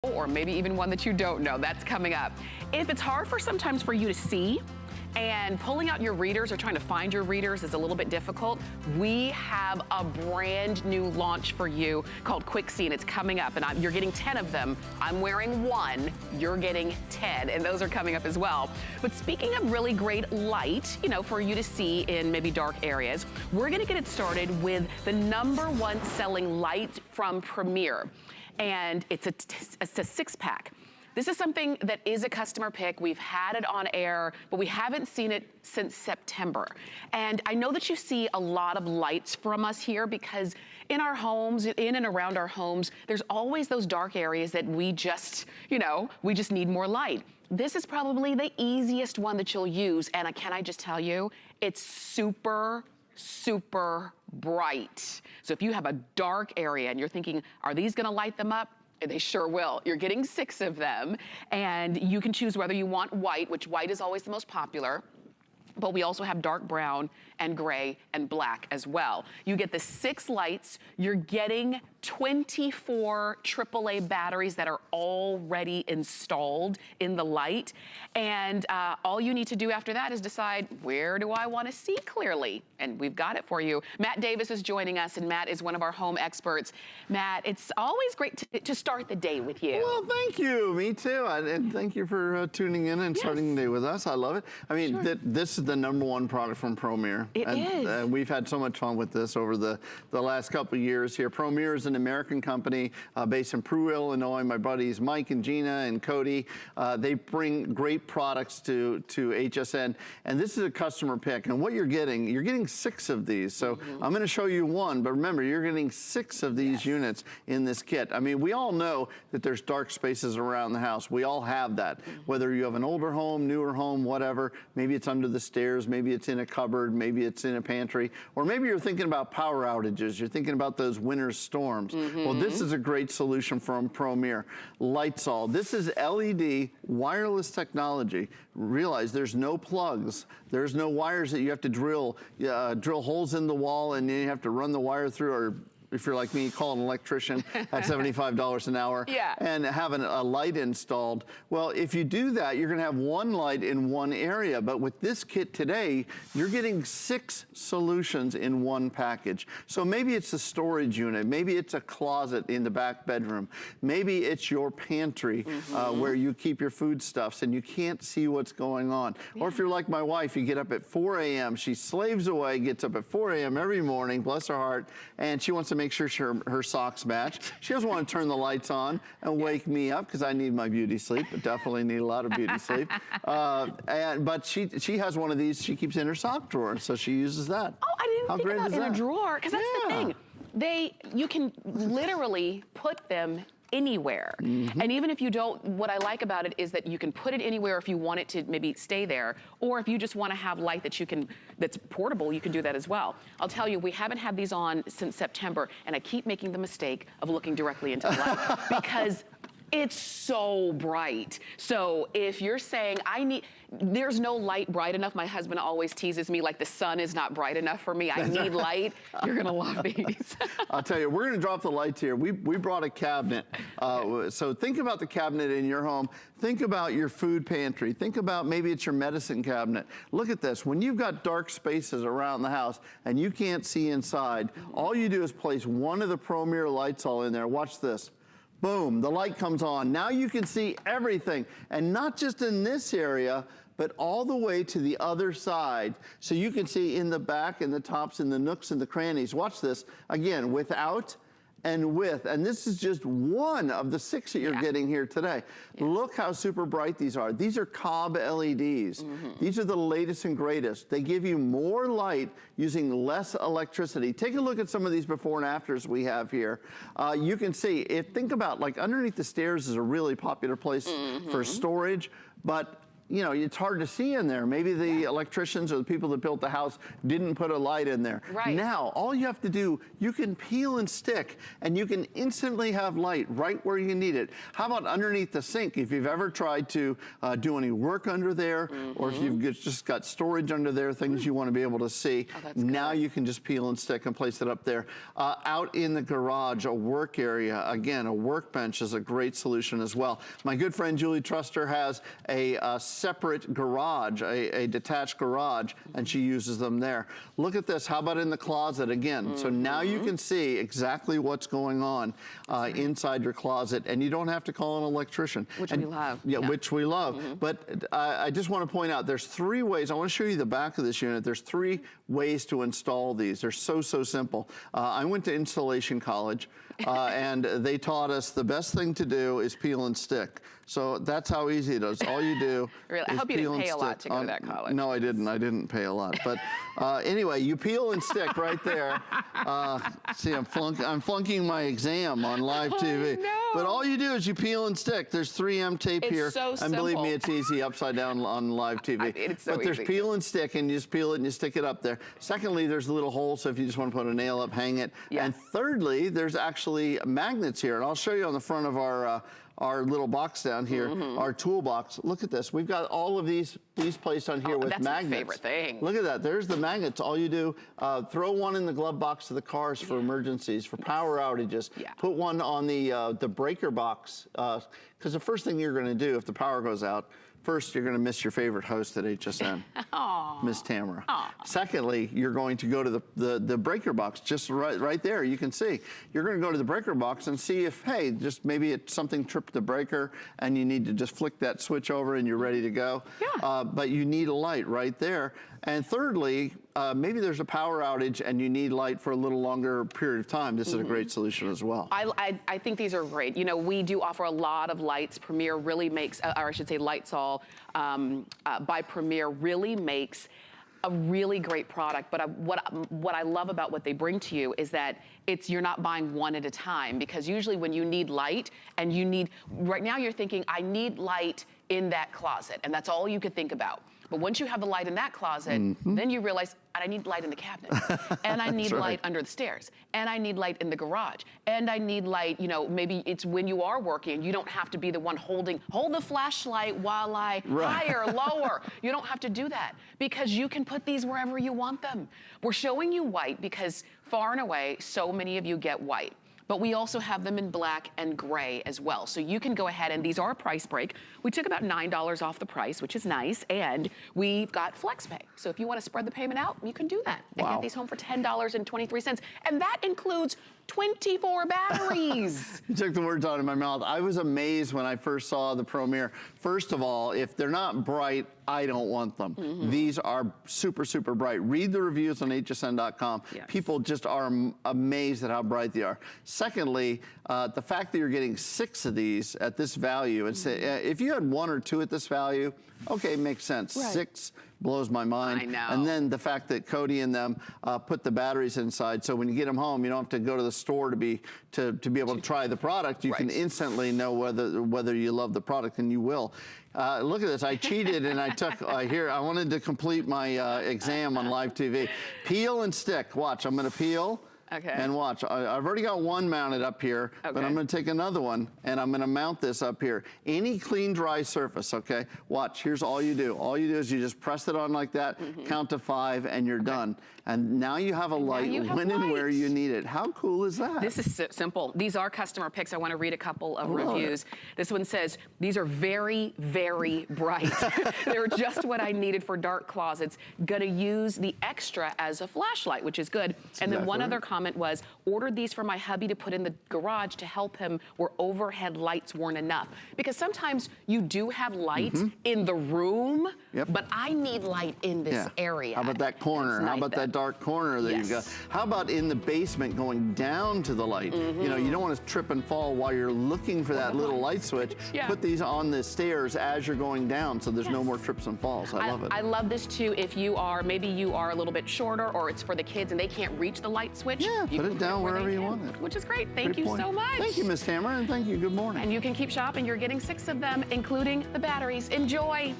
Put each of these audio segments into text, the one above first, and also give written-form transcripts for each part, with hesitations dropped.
or maybe even one that you don't know. That's coming up. If it's hard sometimes for you to see, and pulling out your readers or trying to find your readers is a little bit difficult, we have a brand new launch for you called Quick See, and it's coming up, and you're getting 10 of them. I'm wearing one, you're getting 10, and those are coming up as well. But speaking of really great light, you know, for you to see in maybe dark areas, we're gonna get it started with the #1 selling light from Premier, and it's a 6-pack. This is something that is a customer pick. We've had it on air, but we haven't seen it since September. And I know that you see a lot of lights from us here because in our homes, in and around our homes, there's always those dark areas that we just, you know, we just need more light. This is probably the easiest one that you'll use. And can I just tell you, it's super bright. So if you have a dark area and you're thinking, are these gonna light them up? They sure will. You're getting 6 of them, and you can choose whether you want white, which white is always the most popular, but we also have dark brown and gray and black as well. You get the 6 lights. You're getting 24 AAA batteries that are already installed in the light. And all you need to do after that is decide, where do I want to see clearly? And we've got it for you. Matt Davis is joining us, and Matt is one of our home experts. Matt, it's always great to start the day with you. Well, thank you. Me too. And thank you for tuning in and starting the day with us. I love it. I mean, this is the #1 product from Premier. It is. We've had so much fun with this over the last couple of years here. Premier is an American company based in Peru, Illinois. My buddies Mike and Gina and Cody, they bring great products to HSN, and this is a customer pick. And what you're getting 6 of these. So I'm going to show you one, but remember, you're getting 6 of these units in this kit. I mean, we all know that there's dark spaces around the house. We all have that. Whether you have an older home, newer home, whatever, maybe it's under the stairs, maybe it's in a cupboard, maybe it's in a pantry, or maybe you're thinking about power outages, you're thinking about those winter storms. Well, this is a great solution from Premier. Lights-All. This is LED wireless technology. Realize there's no plugs, there's no wires that you have to drill holes in the wall and then you have to run the wire through, or if you're like me, call an electrician at $75 an hour and have a light installed. Well, if you do that, you're gonna have 1 light in 1 area, but with this kit today, you're getting 6 solutions in 1 package. So maybe it's a storage unit, maybe it's a closet in the back bedroom, maybe it's your pantry where you keep your foodstuffs and you can't see what's going on. Or if you're like my wife, you get up at 4 a.m., she slaves away, gets up at 4 a.m. every morning, bless her heart, and she wants to make sure her socks match. She doesn't want to turn the lights on and wake me up because I need my beauty sleep, but definitely need a lot of beauty sleep. But she has one of these she keeps in her sock drawer, so she uses that. Oh, I didn't think about in a drawer, because that's the thing. You can literally put them anywhere. And even if you don't, what I like about it is that you can put it anywhere if you want it to maybe stay there, or if you just want to have light that that's portable, you can do that as well. I'll tell you, we haven't had these on since September, and I keep making the mistake of looking directly into the light because it's so bright. So if you're saying, there's no light bright enough, my husband always teases me like the sun is not bright enough for me, I need light, you're gonna love these. I'll tell you, we're gonna drop the lights here. We brought a cabinet. So think about the cabinet in your home. Think about your food pantry. Think about maybe it's your medicine cabinet. Look at this. When you've got dark spaces around the house and you can't see inside, all you do is place one of the Premier Lights-All in there. Watch this. Boom, the light comes on. Now you can see everything, and not just in this area, but all the way to the other side. So you can see in the back, in the tops, in the nooks, and the crannies. Watch this, again, without and with, and this is just one of the 6 that you're getting here today. Look how super bright these are. These are Cobb LEDs. These are the latest and greatest. They give you more light using less electricity. Take a look at some of these before and afters we have here. You can see, think about, like underneath the stairs is a really popular place for storage, but you know, it's hard to see in there. Maybe the electricians or the people that built the house didn't put a light in there. Right. Now, all you have to do, you can peel and stick, and you can instantly have light right where you need it. How about underneath the sink? If you've ever tried to do any work under there, or if you've just got storage under there, things you want to be able to see, now you can just peel and stick and place it up there. Out in the garage, a work area, again, a workbench is a great solution as well. My good friend Julie Truster has a separate garage, a detached garage, and she uses them there. Look at this. How about in the closet again? So now you can see exactly what's going on inside your closet, and you don't have to call an electrician. Which we love. Yeah, which we love. But I just want to point out, there's 3 ways. I want to show you the back of this unit. There's 3 ways to install these. They're so simple. I went to installation college, and they taught us the best thing to do is peel and stick. So that's how easy it is. All you do really? I hope you didn't pay a lot to go to that college. No, I didn't. I didn't pay a lot. But anyway, you peel and stick right there. See, I'm flunking my exam on live TV. No. But all you do is you peel and stick. There's 3M tape here. It's so and believe simple. me, it's easy upside down on live TV. It's so but there's easy. peel and stick, and you just peel it and you stick it up there. Secondly, there's a little hole, so if you just want to put a nail up, hang it. Yeah. And thirdly, there's actually magnets here. And I'll show you on the front of our little box down here, our toolbox. Look at this. We've got all of these placed on here with that's magnets. my favorite thing. Look at that. There's the magnets. All you do, throw one in the glove box of the cars for emergencies, for power outages. Yeah. Put one on the breaker box, because the first thing you're going to do if the power goes out, first, you're going to miss your favorite host at HSN, Miss Tamara. Secondly, you're going to go to the breaker box, just right there. You can see. You're going to go to the breaker box and see if, hey, just maybe it's something tripped the breaker and you need to just flick that switch over and you're ready to go. Yeah. But you need a light right there. And thirdly, maybe there's a power outage and you need light for a little longer period of time. This is a great solution as well. I think these are great. You know, we do offer a lot of lights. Premier really makes, or I should say Lightsol by Premier really makes a really great product. But what I love about what they bring to you is that you're not buying one at a time, because usually when you need light and right now you're thinking, I need light in that closet, and that's all you could think about. But once you have the light in that closet, then you realize, I need light in the cabinet, and I need light under the stairs, and I need light in the garage, and I need light, you know, maybe it's when you are working, you don't have to be the one hold the flashlight while I higher, lower. You don't have to do that, because you can put these wherever you want them. We're showing you white because far and away, so many of you get white. But we also have them in black and gray as well. So you can go ahead, and these are a price break. We took about $9 off the price, which is nice, and we've got FlexPay. So if you want to spread the payment out, you can do that and get these home for $10.23. And that includes 24 batteries. You took the words out of my mouth. I was amazed when I first saw the Premier. First of all, if they're not bright, I don't want them. These are super bright. Read the reviews on hsn.com. Yes. People just are amazed at how bright they are. Secondly, the fact that you're getting 6 of these at this value, and if you had 1 or 2 at this value, okay, makes sense. 6 blows my mind. I know. And then the fact that Cody and them put the batteries inside, so when you get them home, you don't have to go to the store to be able to try the product. You can instantly know whether you love the product, and you will. Look at this. I cheated and I took here. I wanted to complete my exam on live TV. Peel and stick. Watch. I'm going to peel. Okay. And watch, I've already got one mounted up here, but I'm going to take another one and I'm going to mount this up here. Any clean, dry surface, okay? Watch, here's all you do. All you do is you just press it on like that, count to 5, and you're done. And now you have a light when and where you need it. How cool is that? This is simple. These are customer picks. I want to read a couple of reviews. This one says, these are very bright. They're just what I needed for dark closets. Gonna use the extra as a flashlight, which is good. And then one other comment was, ordered these for my hubby to put in the garage to help him where overhead lights weren't enough. Because sometimes you do have light in the room, but I need light in this area. How about that corner? How about that dark corner that you've got? How about in the basement going down to the light? You know, you don't want to trip and fall while you're looking for that little light switch. Put these on the stairs as you're going down, so there's no more trips and falls. I love it. I love this too. If you are, maybe you are a little bit shorter, or it's for the kids and they can't reach the light switch. Yeah, put it down wherever you want it. Which is great. Thank you so much. Thank you, Miss Tamara, and thank you. Good morning. And you can keep shopping. You're getting 6 of them, including the batteries. Enjoy.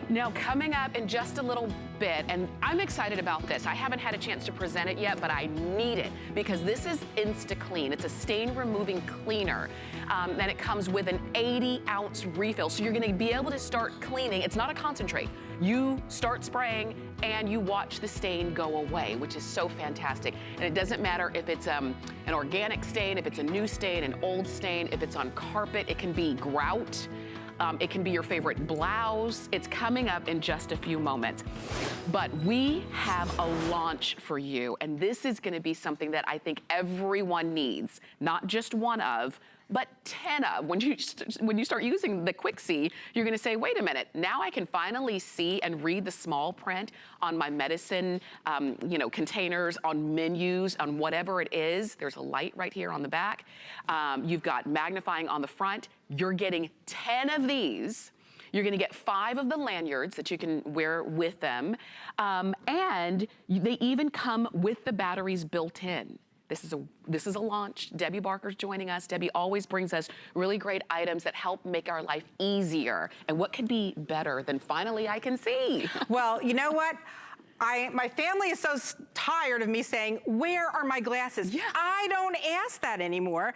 Now, coming up in just a little bit, and I'm excited about this. I haven't had a chance to present it yet, but I need it because this is Insta-Clean. It's a stain-removing cleaner. And it comes with an 80-ounce refill. So you're gonna be able to start cleaning. It's not a concentrate. You start spraying and you watch the stain go away, which is so fantastic. And it doesn't matter if it's an organic stain, if it's a new stain, an old stain, if it's on carpet, it can be grout. It can be your favorite blouse. It's coming up in just a few moments. But we have a launch for you, and this is gonna be something that I think everyone needs, not just one of, but 10 of. When you start using the Quick See, you're gonna say, wait a minute, now I can finally see and read the small print on my medicine containers, on menus, on whatever it is. There's a light right here on the back. You've got magnifying on the front. You're getting 10 of these. You're gonna get 5 of the lanyards that you can wear with them. And they even come with the batteries built in. This is a launch. Debbie Barker's joining us. Debbie always brings us really great items that help make our life easier. And what could be better than finally I can see? Well, you know what? My family is so tired of me saying, where are my glasses? Yeah. I don't ask that anymore.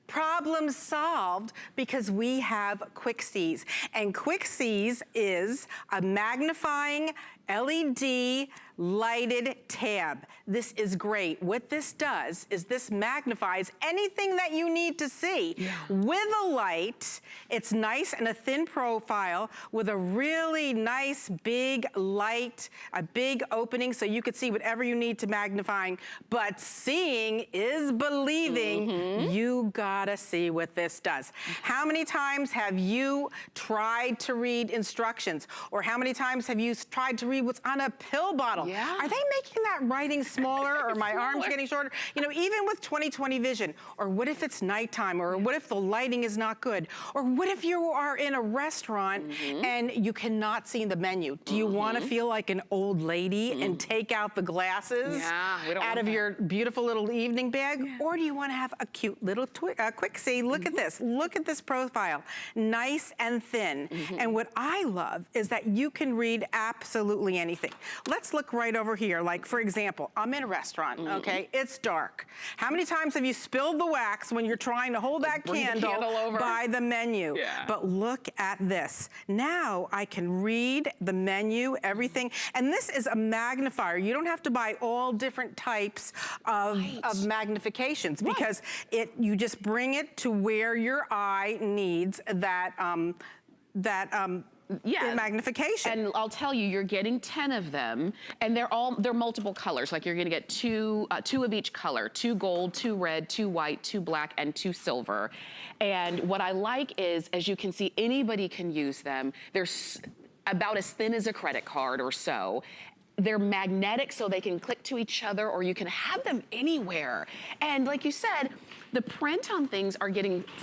Problem solved because we have Quick Sees. And Quick Sees is a magnifying LED lighted tab. This is great. What this does is this magnifies anything that you need to see. Yeah. With a light, it's nice and a thin profile with a really nice big light, a big opening so you could see whatever you need to magnifying. But seeing is believing. Mm-hmm. You gotta see what this does. How many times have you tried to read instructions? Or how many times have you tried to read what's on a pill bottle? Yeah. Are they making that writing smaller or my arms getting shorter? You know, even with 20/20 vision, or what if it's nighttime, or what if the lighting is not good? Or what if you are in a restaurant and you cannot see the menu? Do you want to feel like an old lady and take out the glasses out of your beautiful little evening bag? Yeah. Or do you want to have a cute little Quick See? Look at this. Look at this profile. Nice and thin. And what I love is that you can read absolutely anything. Let's look right over here. Like, for example, I'm in a restaurant, okay? It's dark. How many times have you spilled the wax when you're trying to hold that candle by the menu? Yeah. But look at this. Now I can read the menu, everything. And this is a magnifier. You don't have to buy all different types of magnifications because you just bring it to where your eye needs that, magnification. And I'll tell you, you're getting 10 of them, and they're multiple colors. Like you're gonna get two of each color, 2 gold, 2 red, 2 white, 2 black, and 2 silver. And what I like is, as you can see, anybody can use them. They're about as thin as a credit card or so. They're magnetic, so they can click to each other, or you can have them anywhere. And like you said, the print on things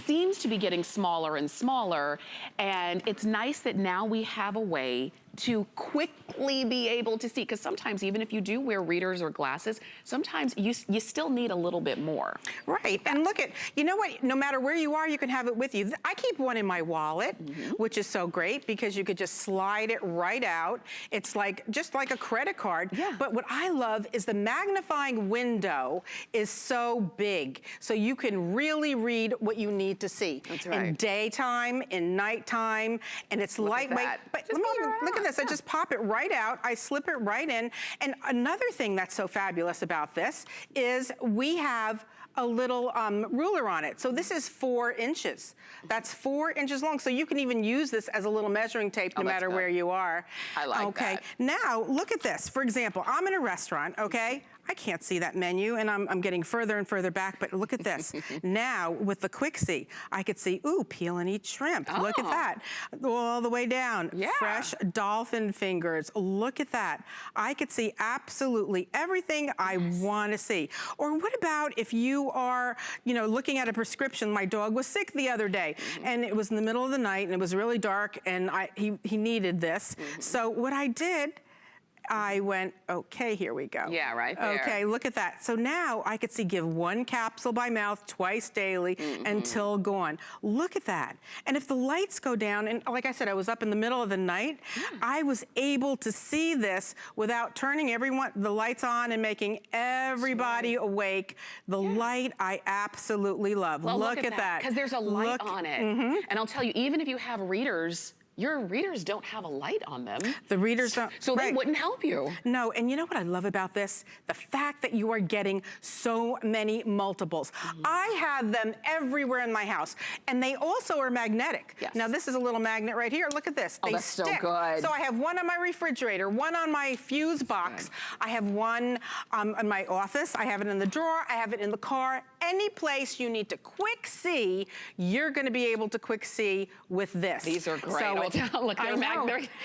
seems to be getting smaller and smaller, and it's nice that now we have a way to quickly be able to see, because sometimes even if you do wear readers or glasses, sometimes you still need a little bit more. Right, and look at, you know what, no matter where you are, you can have it with you. I keep one in my wallet, which is so great because you could just slide it right out. It's like, just like a credit card. Yeah. But what I love is the magnifying window is so big, so you can really read what you need to see. That's right. In daytime, in nighttime, and it's lightweight. But look at this, I just pop it right out, I slip it right in. And another thing that's so fabulous about this is we have a little ruler on it. So this is 4 inches. That's 4 inches long. So you can even use this as a little measuring tape no matter where you are. I like that. Now look at this. For example, I'm in a restaurant, okay? I can't see that menu, and I'm getting further and further back, but look at this. Now, with the Quick See, I could see, ooh, peel and eat shrimp. Oh. Look at that. All the way down. Yeah. Fresh dolphin fingers. Look at that. I could see absolutely everything I want to see. Or what about if you are, looking at a prescription? My dog was sick the other day, and it was in the middle of the night, and it was really dark, and he needed this. So what I did, I went, okay, here we go. Yeah, right there. Okay, look at that. So now I could see give 1 capsule by mouth twice daily until gone. Look at that. And if the lights go down, and like I said, I was up in the middle of the night, I was able to see this without turning the lights on and making everybody awake. The light I absolutely love. Well, look at that. Because there's a light on it. And I'll tell you, even if you have readers, your readers don't have a light on them. The readers don't. So they wouldn't help you. No, and you know what I love about this? The fact that you are getting so many multiples. I have them everywhere in my house, and they also are magnetic. Yes. Now this is a little magnet right here. Look at this. Oh, they that's stick. so good. So I have one on my refrigerator, one on my fuse box. I have one in my office. I have it in the drawer. I have it in the car. Any place you need to quick see, you're going to be able to quick see with this. These are great. So Look,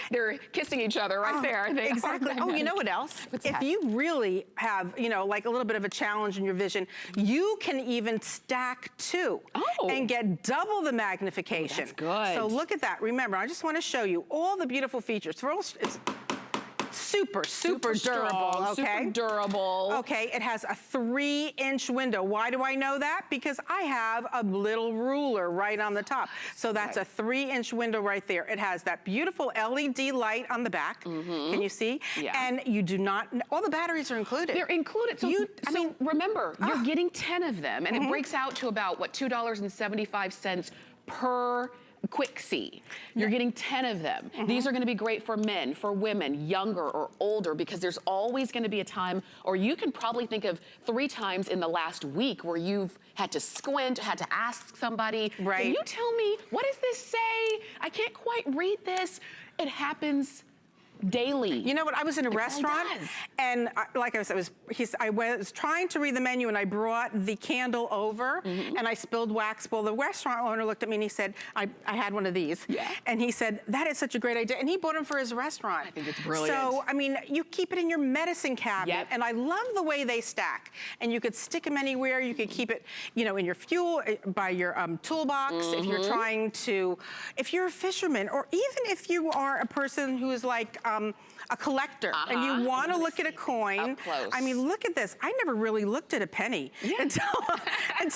they're kissing each other right there. They exactly. Oh, you know what else? If you really have, like a little bit of a challenge in your vision, you can even stack 2 and get double the magnification. That's good. So look at that. Remember, I just want to show you all the beautiful features. It's super durable, strong, okay? super durable. Okay, it has a 3-inch window. Why do I know that? Because I have a little ruler right on the top. So that's a 3-inch window right there. It has that beautiful LED light on the back. Can you see? Yeah. And you do not, all the batteries are included. They're included. So, remember, you're getting 10 of them, and it breaks out to about, what, $2.75 per Quick See. You're getting 10 of them. These are going to be great for men, for women, younger or older, because there's always going to be a time, or you can probably think of 3 times in the last week where you've had to squint, had to ask somebody, right. Can you tell me, what does this say? I can't quite read this. It happens daily. You know what? I was in a restaurant, and like I said, I was trying to read the menu, and I brought the candle over, and I spilled wax. Well, the restaurant owner looked at me and he said, I had one of these, and he said, that is such a great idea, and he bought them for his restaurant. I think it's brilliant. So, I mean, you keep it in your medicine cabinet, and I love the way they stack, and you could stick them anywhere. You could keep it, in your fuel, by your toolbox, if you're trying to, if you're a fisherman, or even if you are a person who is like, a collector, and you want to look at a coin. Up close. I mean, look at this. I never really looked at a penny until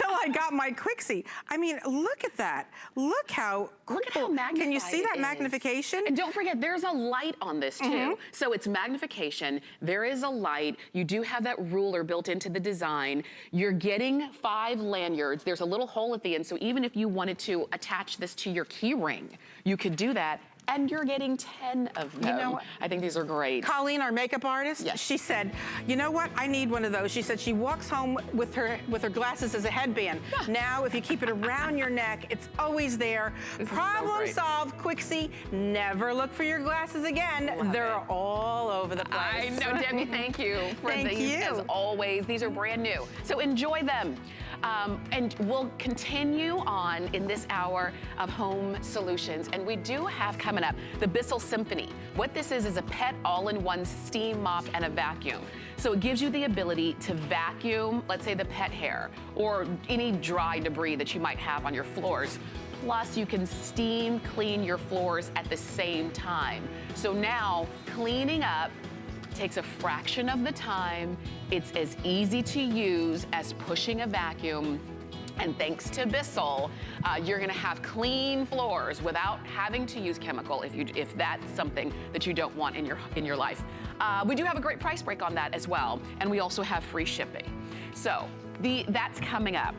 I got my Quick See. I mean, look at that. Look how Look at how magnified. Can you see that it is. magnification? And don't forget, there's a light on this too. So it's magnification. There is a light. You do have that ruler built into the design. You're getting 5 lanyards. There's a little hole at the end, so even if you wanted to attach this to your key ring, you could do that. And you're getting 10 of them. You know what? I think these are great. Colleen, our makeup artist, she said, you know what? I need one of those. She said she walks home with her glasses as a headband. Now, if you keep it around your neck, it's always there. Problem solved, Quick See. Never look for your glasses again. They're all over the place. I know, Debbie, thank you for these, as always. These are brand new. So enjoy them. And we'll continue on in this hour of home solutions. And we do have coming up the Bissell Symphony. What this is a pet all-in-one steam mop and a vacuum. So it gives you the ability to vacuum, let's say the pet hair, or any dry debris that you might have on your floors. Plus, you can steam clean your floors at the same time. So now, cleaning up takes a fraction of the time. It's as easy to use as pushing a vacuum. And thanks to Bissell, you're gonna have clean floors without having to use chemical if that's something that you don't want in your life. We do have a great price break on that as well, and we also have free shipping. So that's coming up.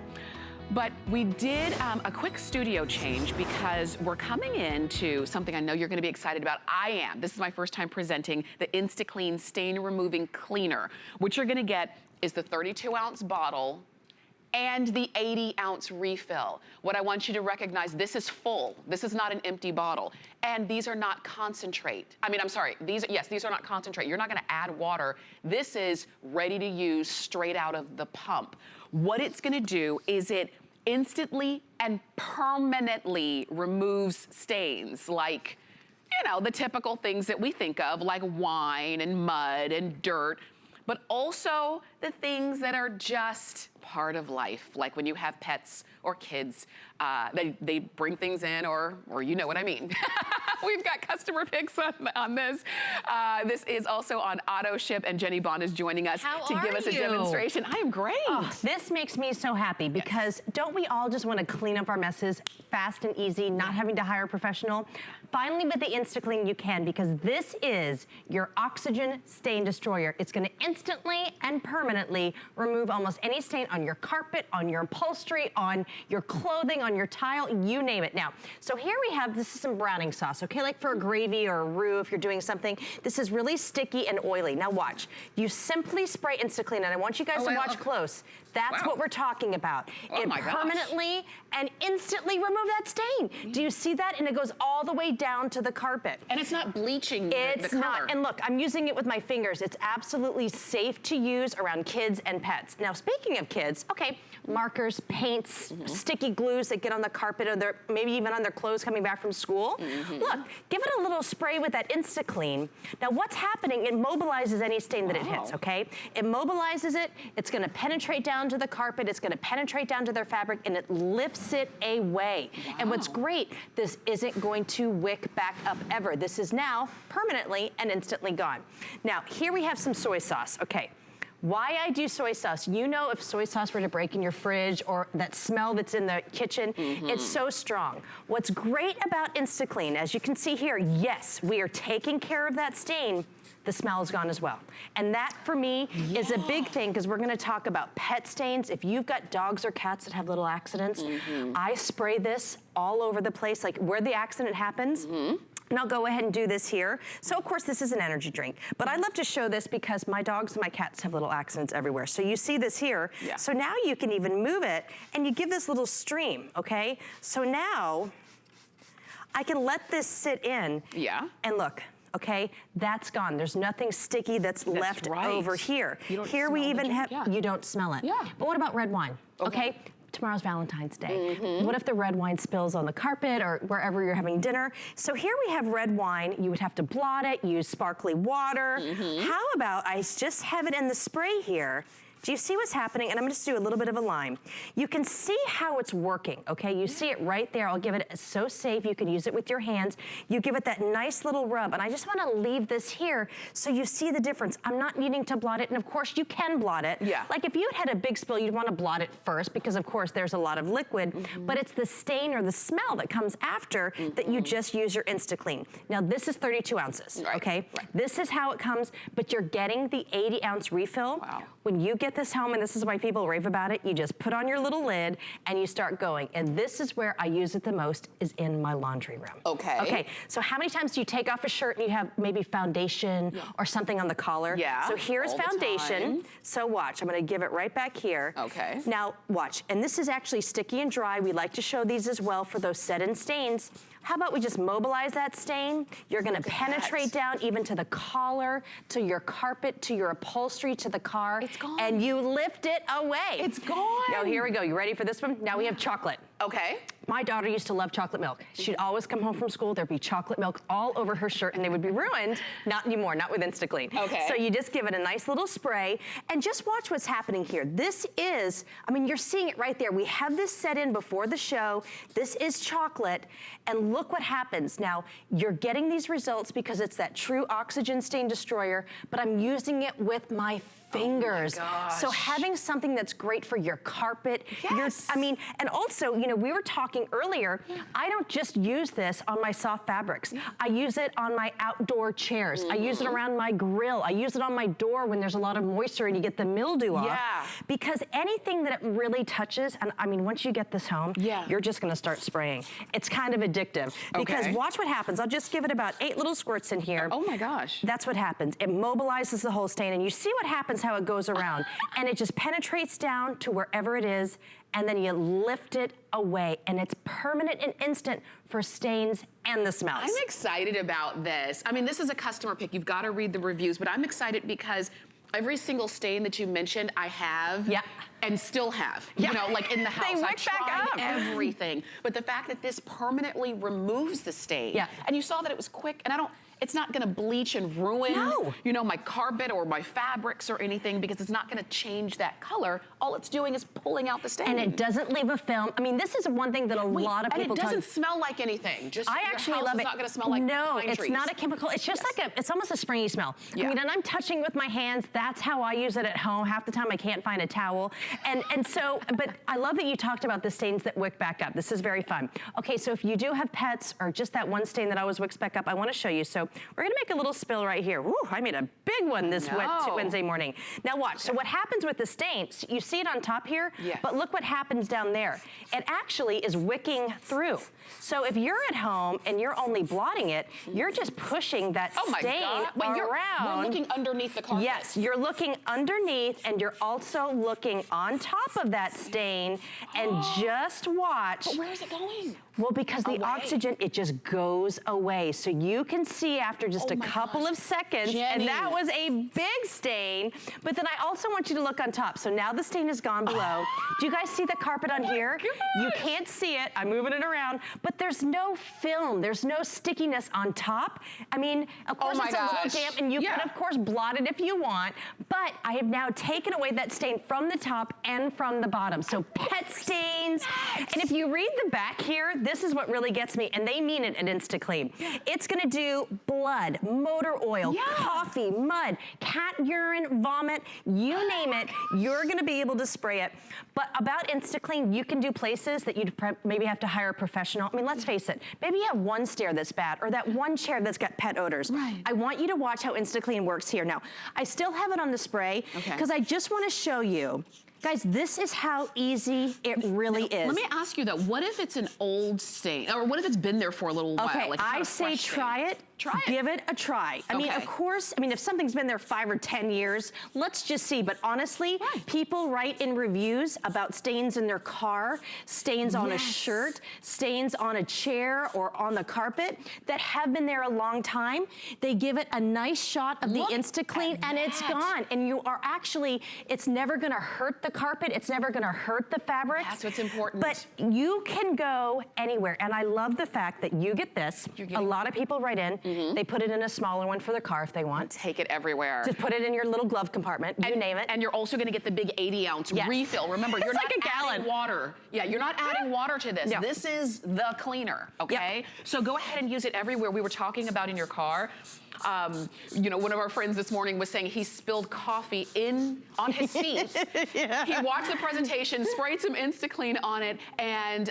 But we did a quick studio change because we're coming into something I know you're gonna be excited about. I am. This is my first time presenting the InstaClean Stain Removing Cleaner. What you're gonna get is the 32-ounce bottle and the 80-ounce refill. What I want you to recognize, this is full. This is not an empty bottle. And these are not concentrate. I'm sorry, these are not concentrate. You're not gonna add water. This is ready to use straight out of the pump. What it's gonna do is it instantly and permanently removes stains like, the typical things that we think of, like wine and mud and dirt, but also the things that are just part of life, like when you have pets or kids, they bring things in, or you know what I mean. We've got customer picks on this. This is also on auto ship, and Jenny Bond is joining us to give us a demonstration. I am great. Oh, this makes me so happy because don't we all just want to clean up our messes fast and easy, not having to hire a professional? Finally, with the InstaClean, you can, because this is your oxygen stain destroyer. It's going to instantly and permanently remove almost any stain on your carpet, on your upholstery, on your clothing, on your tile, you name it. Now, so here we have, this is some browning sauce, okay? Like for a gravy or a roux, if you're doing something. This is really sticky and oily. Now watch. You simply spray InstaClean, and I want you guys to watch close. That's what we're talking about. It permanently and instantly remove that stain. Do you see that? And it goes all the way down to the carpet. And it's not bleaching the color. It's not. And look, I'm using it with my fingers. It's absolutely safe to use around kids and pets. Now, speaking of kids, okay, markers, paints, sticky glues that get on the carpet or maybe even on their clothes coming back from school. Look, give it a little spray with that InstaClean. Now, what's happening? It mobilizes any stain that it hits, okay? It mobilizes it. It's going to penetrate down to the carpet. It's going to penetrate down to their fabric, and it lifts it away. And what's great, this isn't going to wick back up ever. This is now permanently and instantly gone. Now, here we have some soy sauce. Okay. Why I do soy sauce, you know, if soy sauce were to break in your fridge or that smell that's in the kitchen, it's so strong. What's great about InstaClean, as you can see here, yes, we are taking care of that stain. The smell is gone as well. And that, for me, is a big thing, because we're gonna talk about pet stains. If you've got dogs or cats that have little accidents, I spray this all over the place, like where the accident happens. And I'll go ahead and do this here. So of course this is an energy drink, but I love to show this because my dogs and my cats have little accidents everywhere. So you see this here. So now you can even move it and you give this little stream, okay? So now I can let this sit in. And look. Okay, that's gone. There's nothing sticky that's left over here. Here we even have, you don't smell it. But what about red wine? Okay. Tomorrow's Valentine's Day. What if the red wine spills on the carpet or wherever you're having dinner? So here we have red wine. You would have to blot it, use sparkly water. How about I just have it in the spray here? Do you see what's happening? And I'm gonna just do a little bit of a lime. You can see how it's working, okay? You see it right there. I'll give it, it's so safe. You can use it with your hands. You give it that nice little rub. And I just wanna leave this here so you see the difference. I'm not needing to blot it. And of course you can blot it. Like if you had a big spill, you'd wanna blot it first because of course there's a lot of liquid, but it's the stain or the smell that comes after that you just use your InstaClean. Now this is 32 ounces, okay? This is how it comes, but you're getting the 80-ounce refill. When you get this home, and this is why people rave about it, you just put on your little lid and you start going. And this is where I use it the most, is in my laundry room. Okay, so how many times do you take off a shirt and you have maybe foundation or something on the collar? So here's foundation. So watch, I'm gonna give it right back here. Now watch, and this is actually sticky and dry. We like to show these as well for those set-in stains. How about we just mobilize that stain? You're gonna penetrate down even to the collar, to your carpet, to your upholstery, to the car. It's gone. And you lift it away. It's gone. Now here we go, you ready for this one? Now we have chocolate. My daughter used to love chocolate milk. She'd always come home from school, there'd be chocolate milk all over her shirt and they would be ruined. Not anymore, not with InstaClean. So you just give it a nice little spray and just watch what's happening here. This is, I mean, you're seeing it right there. We have this set in before the show. This is chocolate, and look what happens. Now, you're getting these results because it's that true oxygen stain destroyer, but I'm using it with my fingers. So having something that's great for your carpet, I mean, and also, you know, we were talking earlier, I don't just use this on my soft fabrics. I use it on my outdoor chairs. I use it around my grill. I use it on my door when there's a lot of moisture and you get the mildew off. Because anything that it really touches, and I mean, once you get this home, you're just gonna start spraying. It's kind of addictive. Because watch what happens. I'll just give it about 8 little squirts in here. Oh my gosh. That's what happens. It mobilizes the whole stain, and you see what happens, how it goes around. And it just penetrates down to wherever it is, and then you lift it away, and it's permanent and instant for stains and the smells. I'm excited about this. I mean, this is a customer pick. You've got to read the reviews, but I'm excited because every single stain that you mentioned, I have. and still have, you know, like in the house. They I wick back tried up. everything. But the fact that this permanently removes the stain, and you saw that it was quick, and it's not gonna bleach and ruin, you know, my carpet or my fabrics or anything, because it's not gonna change that color. All it's doing is pulling out the stain. And it doesn't leave a film. I mean, this is one thing that a lot of people And it doesn't smell like anything. Just I actually your house love is it. not gonna smell like pine it's trees. not a chemical. It's just like it's almost a springy smell. I mean, and I'm touching with my hands. That's how I use it at home. Half the time I can't find a towel. And so, but I love that you talked about the stains that wick back up. This is very fun. Okay, so if you do have pets or just that one stain that always wicks back up, I wanna show you. So we're gonna make a little spill right here. Woo, I made a big one this Wednesday morning. Now watch, so what happens with the stains, you see it on top here, but look what happens down there. It actually is wicking through. So if you're at home and you're only blotting it, you're just pushing that stain around. We're looking underneath the carpet. Yes, you're looking underneath and you're also looking on top of that stain and just watch. But where is it going? Well, because the oxygen, it just goes away. So you can see after just a couple of seconds, and that was a big stain, but then I also want you to look on top. So now the stain is gone below. Do you guys see the carpet on here? You can't see it, I'm moving it around, but there's no film, there's no stickiness on top. I mean, of course it's a little damp, and you can of course blot it if you want, but I have now taken away that stain from the top and from the bottom. So pet stains, and if you read the back here, this is what really gets me, and they mean it at InstaClean. It's gonna do blood, motor oil, coffee, mud, cat urine, vomit, you name it, you're gonna be able to spray it. But about InstaClean, you can do places that you'd maybe have to hire a professional. I mean, let's face it, maybe you have one stair that's bad or that one chair that's got pet odors. I want you to watch how InstaClean works here. Now, I still have it on the spray because I just wanna show you. Guys, this is how easy it really is. Let me ask you though, what if it's an old stain? Or what if it's been there for a little while? Okay, like I say try it. Give it a try. I mean, of course, I mean, if something's been there 5 or 10 years, let's just see. But honestly, people write in reviews about stains in their car, stains on a shirt, stains on a chair or on the carpet that have been there a long time. They give it a nice shot of the InstaClean and it's gone. And you are actually, it's never gonna hurt the carpet. It's never gonna hurt the fabric. That's what's important. But you can go anywhere. And I love the fact that you get this. A lot of people write in. They put it in a smaller one for the car if they want. Take it everywhere. Just put it in your little glove compartment, you name it. And you're also gonna get the big 80-ounce refill. Remember, you're not adding water. Yeah, you're not adding water to this. No. This is the cleaner, okay? So go ahead and use it everywhere. We were talking about in your car. You know, one of our friends this morning was saying he spilled coffee on his seat. He watched the presentation, sprayed some InstaClean on it, and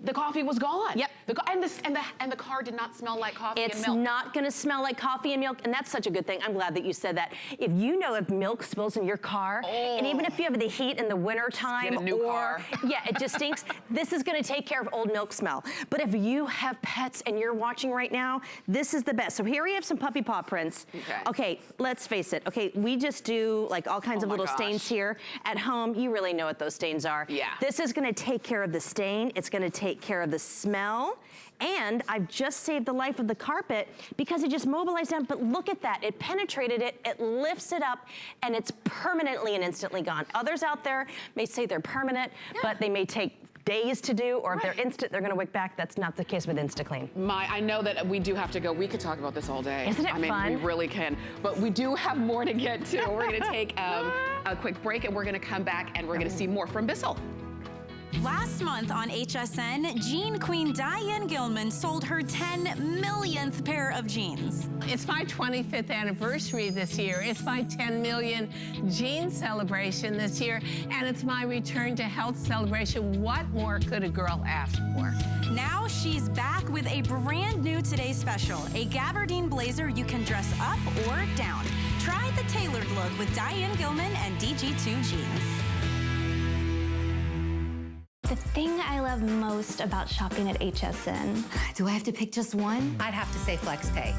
the coffee was gone. And the car did not smell like coffee and milk. It's not gonna smell like coffee and milk, and that's such a good thing. I'm glad that you said that. If you know if milk spills in your car, and even if you have the heat in the winter time, get a new car. It just stinks, this is gonna take care of old milk smell. But if you have pets and you're watching right now, this is the best. So here we have some puppy paw prints. Okay, let's face it. Okay, we just do like all kinds of little stains here. At home, you really know what those stains are. This is gonna take care of the stain. It's gonna take care of the smell. And I've just saved the life of the carpet because it just mobilized down, but look at that. It penetrated it, it lifts it up, and it's permanently and instantly gone. Others out there may say they're permanent, but they may take days to do, or if they're instant, they're gonna wick back. That's not the case with InstaClean. I know that we do have to go. We could talk about this all day. Isn't it fun? I mean, we really can. But we do have more to get to. We're gonna take a quick break, and we're gonna come back, and we're gonna see more from Bissell. Last month on HSN, jean queen Diane Gilman sold her 10 millionth pair of jeans. It's my 25th anniversary this year. It's my 10 million jean celebration this year, and it's my return to health celebration. What more could a girl ask for? Now she's back with a brand new Today Special, a gabardine blazer you can dress up or down. Try the tailored look with Diane Gilman and DG2 jeans. The thing I love most about shopping at HSN. Do I have to pick just one? I'd have to say FlexPay.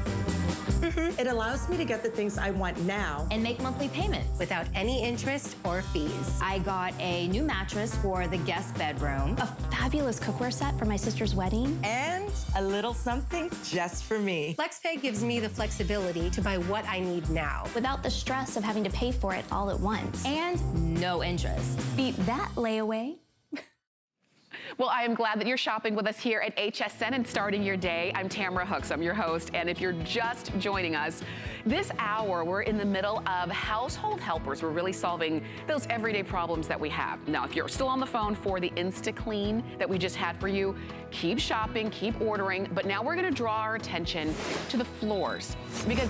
It allows me to get the things I want now And make monthly payments Without any interest or fees. I got a new mattress for the guest bedroom. A fabulous cookware set for my sister's wedding. and a little something just for me. FlexPay gives me the flexibility to buy what I need now. Without the stress of having to pay for it all at once. And no interest. Beat that layaway. Well, I am glad that you're shopping with us here at HSN and starting your day. I'm Tamara Hooks, I'm your host, and if you're just joining us, this hour we're in the middle of household helpers. We're really solving those everyday problems that we have. Now, if you're still on the phone for the InstaClean that we just had for you, keep shopping, keep ordering, but now we're gonna draw our attention to the floors. Because,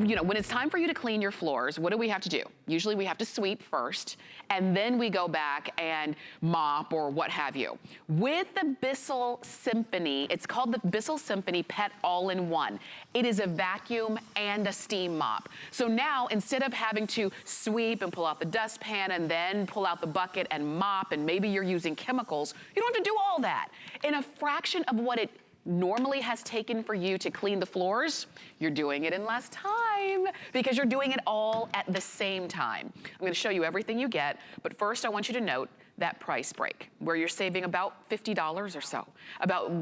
you know, when it's time for you to clean your floors, what do we have to do? Usually we have to sweep first, and then we go back and mop or what have you. With the Bissell Symphony, it's called the Bissell Symphony Pet All-in-One. It is a vacuum and a steam mop. So now, instead of having to sweep and pull out the dustpan and then pull out the bucket and mop, and maybe you're using chemicals, you don't have to do all that. In a fraction of what it normally has taken for you to clean the floors, you're doing it in less time because you're doing it all at the same time. I'm gonna show you everything you get, but first I want you to note that price break where you're saving about $50 or so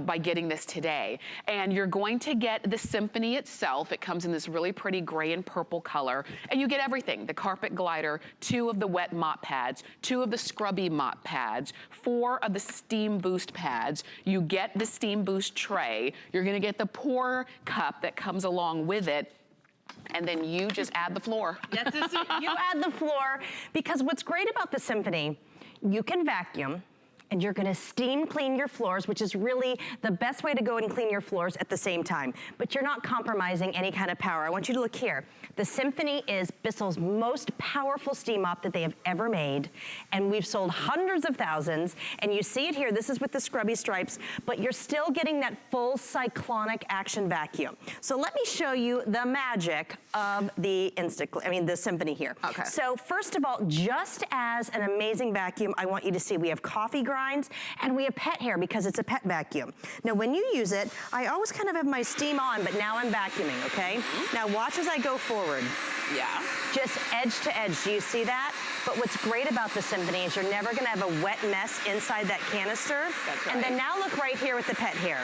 by getting this today. And you're going to get the Symphony itself. It comes in this really pretty gray and purple color. And you get everything, the carpet glider, 2 of the wet mop pads, 2 of the scrubby mop pads, 4 of the steam boost pads. You get the steam boost tray. You're gonna get the pour cup that comes along with it. And then you just add the floor. Yes, you add the floor, because what's great about the Symphony, you can vacuum, and you're gonna steam clean your floors, which is really the best way to go and clean your floors at the same time. But you're not compromising any kind of power. I want you to look here. The Symphony is Bissell's most powerful steam mop that they have ever made, and we've sold hundreds of thousands, and you see it here, this is with the scrubby stripes, but you're still getting that full cyclonic action vacuum. So let me show you the magic of the the Symphony here. Okay. So first of all, just as an amazing vacuum, I want you to see we have coffee grinds and we have pet hair because it's a pet vacuum. Now when you use it, I always kind of have my steam on, but now I'm vacuuming, okay? Now watch as I go forward. Yeah. Just edge to edge, do you see that? But what's great about the Symphony is you're never gonna have a wet mess inside that canister. That's right. And then now look right here with the pet hair.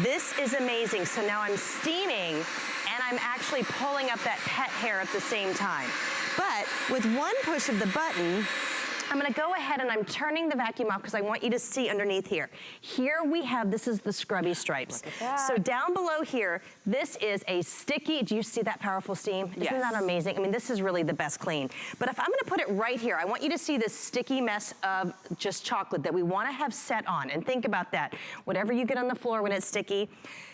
This is amazing. So now I'm steaming and I'm actually pulling up that pet hair at the same time. But with one push of the button, I'm gonna go ahead and I'm turning the vacuum off because I want you to see underneath here. Here we have, this is the scrubby stripes. Look at that. So down below here, this is a sticky, do you see that powerful steam? Yes. Isn't that amazing? I mean, this is really the best clean. But if I'm gonna put it right here, I want you to see this sticky mess of just chocolate that we wanna have set on. And think about that. Whatever you get on the floor when it's sticky,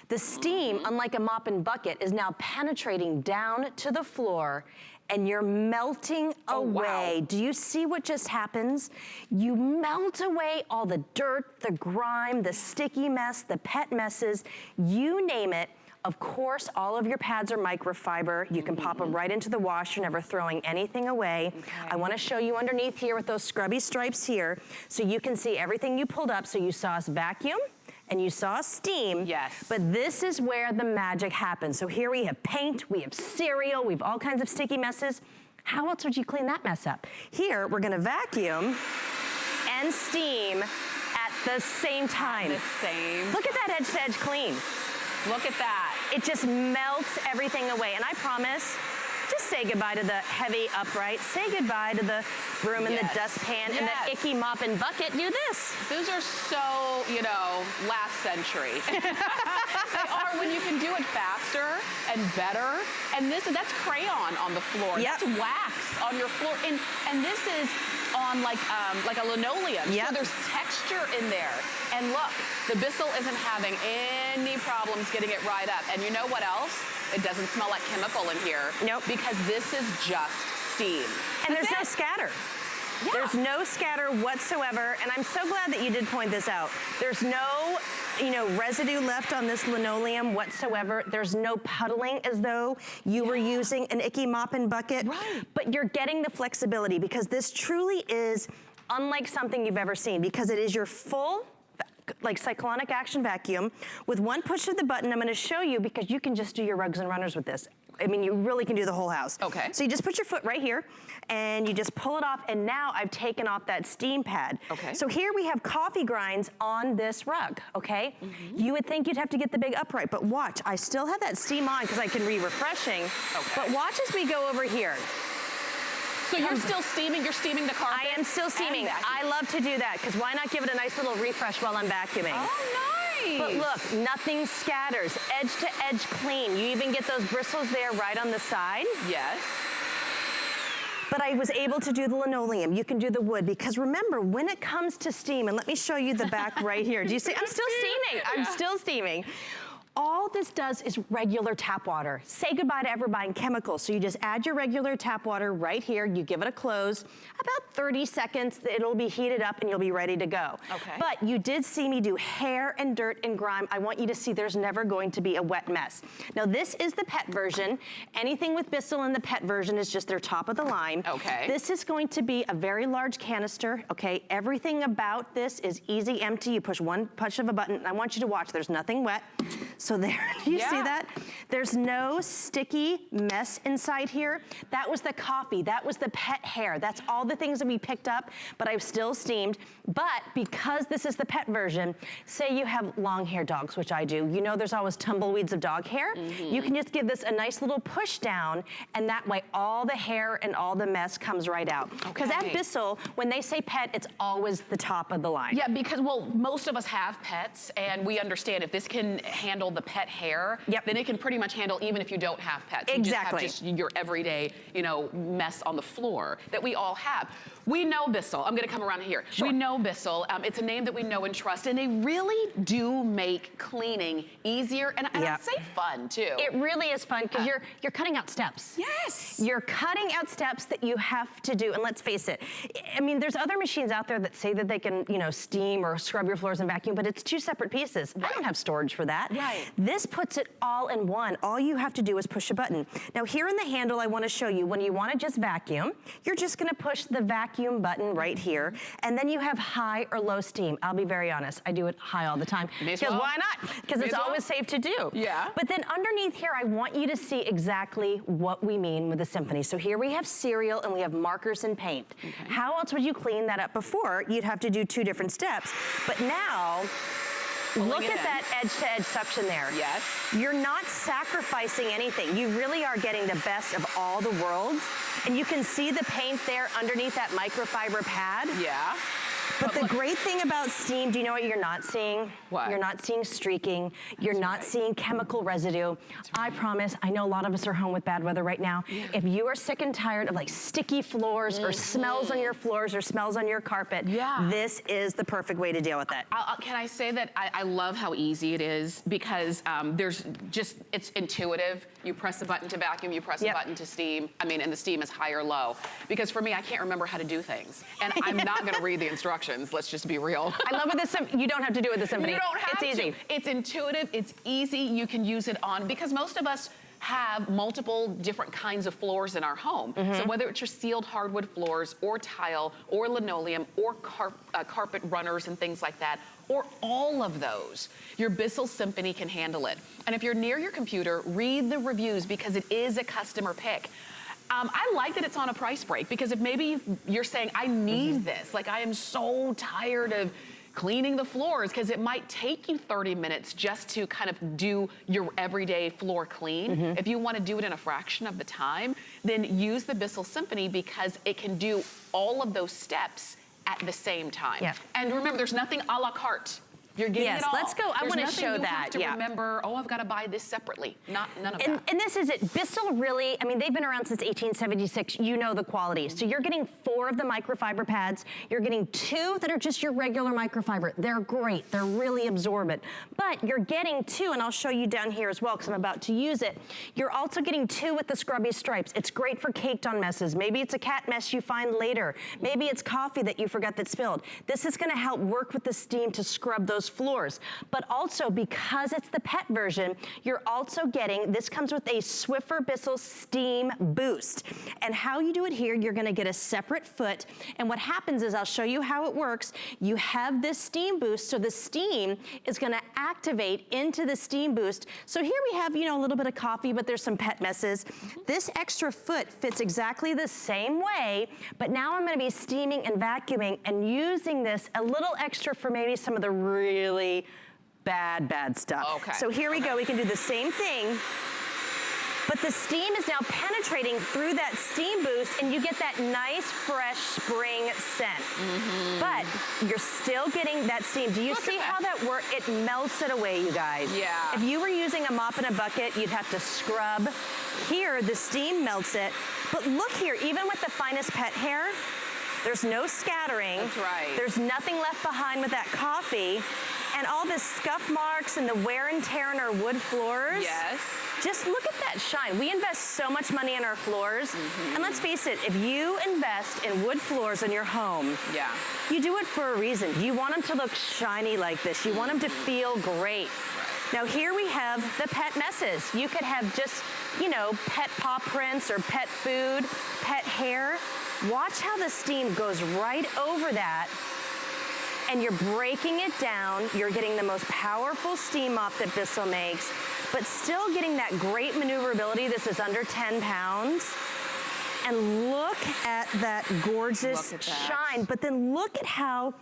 the steam, unlike a mop and bucket, is now penetrating down to the floor and you're melting away. Wow. Do you see what just happens? You melt away all the dirt, the grime, the sticky mess, the pet messes, you name it. Of course, all of your pads are microfiber. You can pop them right into the wash. You're never throwing anything away. Okay. I wanna show you underneath here with those scrubby stripes here so you can see everything you pulled up. So you saw us vacuum, and you saw steam. Yes. But this is where the magic happens. So here we have paint, we have cereal, we have all kinds of sticky messes. How else would you clean that mess up? Here, we're gonna vacuum and steam at the same time. At the same Look at that edge to edge clean. Look at that. It just melts everything away. And I promise, just say goodbye to the heavy upright. Say goodbye to the broom and Yes. the dustpan and Yes. the icky mop and bucket. Do this. Those are so, you know, last century. They are when you can do it faster and better. And that's crayon on the floor. Yep. That's wax on your floor. And this is on like a linoleum. Yep. So there's texture in there. And look, the Bissell isn't having any problems getting it right up. And you know what else? It doesn't smell like chemical in here. Nope. Because this is just steam. And That's there's no it. scatter. Yeah. There's no scatter whatsoever, and I'm so glad that you did point this out. There's no, residue left on this linoleum whatsoever. There's no puddling as though you were using an icky mop and bucket. Right. But you're getting the flexibility because this truly is unlike something you've ever seen, because it is your full like cyclonic action vacuum. With one push of the button, I'm gonna show you, because you can just do your rugs and runners with this. I mean, you really can do the whole house. Okay. So you just put your foot right here and you just pull it off, and now I've taken off that steam pad. Okay. So here we have coffee grinds on this rug, okay? You would think you'd have to get the big upright, but watch, I still have that steam on because I can refreshing. Okay. But watch as we go over here. So you're still steaming, you're steaming the carpet? I am still steaming. I love to do that, because why not give it a nice little refresh while I'm vacuuming? Oh, nice. But look, nothing scatters, edge to edge clean. You even get those bristles there right on the side. Yes. But I was able to do the linoleum. You can do the wood, because remember, when it comes to steam, and let me show you the back right here. Do you see? I'm still steaming. I'm still steaming. All this does is regular tap water. Say goodbye to ever buying chemicals. So you just add your regular tap water right here. You give it a close. About 30 seconds, it'll be heated up and you'll be ready to go. Okay. But you did see me do hair and dirt and grime. I want you to see there's never going to be a wet mess. Now this is the pet version. Anything with Bissell in the pet version is just their top of the line. Okay. This is going to be a very large canister, okay? Everything about this is easy, empty. You push one push of a button, and I want you to watch. There's nothing wet. So there, do you see that? There's no sticky mess inside here. That was the coffee, that was the pet hair. That's all the things that we picked up, but I've still steamed. But because this is the pet version, say you have long hair dogs, which I do. You know there's always tumbleweeds of dog hair. You can just give this a nice little push down, and that way all the hair and all the mess comes right out. Because at Bissell, when they say pet, it's always the top of the line. Yeah, because, well, most of us have pets, and we understand if this can handle the pet hair, then it can pretty much handle even if you don't have pets. Exactly. You just have your everyday, you know, mess on the floor that we all have. We know Bissell. I'm gonna come around here. Sure. We know Bissell. It's a name that we know and trust, and they really do make cleaning easier and I'd say fun too. It really is fun, because you're cutting out steps. Yes. You're cutting out steps that you have to do, and let's face it, I mean, there's other machines out there that say that they can, you know, steam or scrub your floors and vacuum, but it's two separate pieces. I don't have storage for that. Right. This puts it all in one. All you have to do is push a button. Now here in the handle, I want to show you, when you want to just vacuum, you're just going to push the vacuum button right here, and then you have high or low steam. I'll be very honest, I do it high all the time. Because why not? Because it's always safe to do. Yeah. But then underneath here, I want you to see exactly what we mean with the Symphony. So here we have cereal and we have markers and paint. How else would you clean that up before? You'd have to do two different steps. But now, look at that edge-to-edge suction there. Yes. You're not sacrificing anything. You really are getting the best of all the worlds. And you can see the paint there underneath that microfiber pad. Yeah. But the great thing about steam, do you know what you're not seeing? What? You're not seeing streaking. You're not seeing chemical residue. I promise, I know a lot of us are home with bad weather right now. If you are sick and tired of like sticky floors or smells on your floors or smells on your carpet, this is the perfect way to deal with it. Can I say that I love how easy it is, because there's just, it's intuitive. You press the button to vacuum, you press the button to steam. I mean, and the steam is high or low. Because for me, I can't remember how to do things. And I'm not gonna read the instructions, let's just be real. I love with this, you don't have to do it with the Symphony. You don't have It's easy. It's intuitive, it's easy, you can use it on, because most of us have multiple different kinds of floors in our home. So whether it's your sealed hardwood floors or tile or linoleum or carpet runners and things like that, or all of those, your Bissell Symphony can handle it. And if you're near your computer, read the reviews, because it is a customer pick. I like that it's on a price break, because if maybe you're saying, I need this, like I am so tired of cleaning the floors, because it might take you 30 minutes just to kind of do your everyday floor clean. If you want to do it in a fraction of the time, then use the Bissell Symphony, because it can do all of those steps at the same time. And remember, there's nothing a la carte. You're getting it all. Let's go. I want to show that. Have to remember, oh, I've got to buy this separately. None of that. And this is it. Bissell really, I mean, they've been around since 1876. You know the quality. So you're getting 4 of the microfiber pads. You're getting 2 that are just your regular microfiber. They're great. They're really absorbent. But you're getting 2, and I'll show you down here as well, because I'm about to use it. You're also getting 2 with the scrubby stripes. It's great for caked on messes. Maybe it's a cat mess you find later. Maybe it's coffee that you forgot that spilled. This is going to help work with the steam to scrub those those floors. But also, because it's the pet version, you're also getting, this comes with a Swiffer Bissell Steam Boost. And how you do it here, you're gonna get a separate foot. And what happens is, I'll show you how it works. You have this steam boost, so the steam is gonna activate into the steam boost. So here we have, you know, a little bit of coffee, but there's some pet messes. This extra foot fits exactly the same way, but now I'm gonna be steaming and vacuuming and using this a little extra for maybe some of the really bad stuff. Okay. So here we go, we can do the same thing, but the steam is now penetrating through that steam boost and you get that nice, fresh spring scent. But you're still getting that steam. Do you see how that works? It melts it away, you guys. Yeah. If you were using a mop and a bucket, you'd have to scrub. Here, the steam melts it. But look here, even with the finest pet hair, there's no scattering. That's right. There's nothing left behind with that coffee. And all the scuff marks and the wear and tear on our wood floors. Yes. Just look at that shine. We invest so much money in our floors. And let's face it, if you invest in wood floors in your home, Yeah. you do it for a reason. You want them to look shiny like this. You want them to feel great. Now here we have the pet messes. You could have just, you know, pet paw prints or pet food, pet hair. Watch how the steam goes right over that, and you're breaking it down. You're getting the most powerful steam mop that Bissell makes, but still getting that great maneuverability. This is under 10 pounds. And look at that gorgeous shine, but then look at how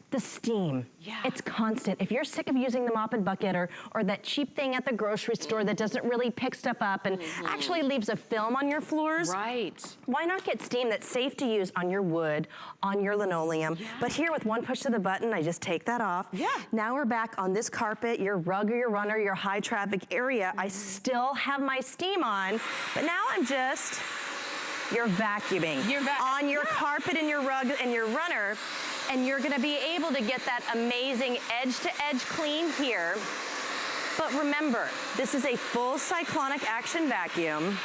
the steam, it's constant. If you're sick of using the mop and bucket or that cheap thing at the grocery store that doesn't really pick stuff up and actually leaves a film on your floors, why not get steam that's safe to use on your wood, on your linoleum? But here with one push of the button, I just take that off. Now we're back on this carpet, your rug or your runner, your high traffic area. I still have my steam on, but now I'm just, you're vacuuming on your carpet and your rug and your runner. And you're gonna be able to get that amazing edge-to-edge clean here. But remember, this is a full cyclonic action vacuum.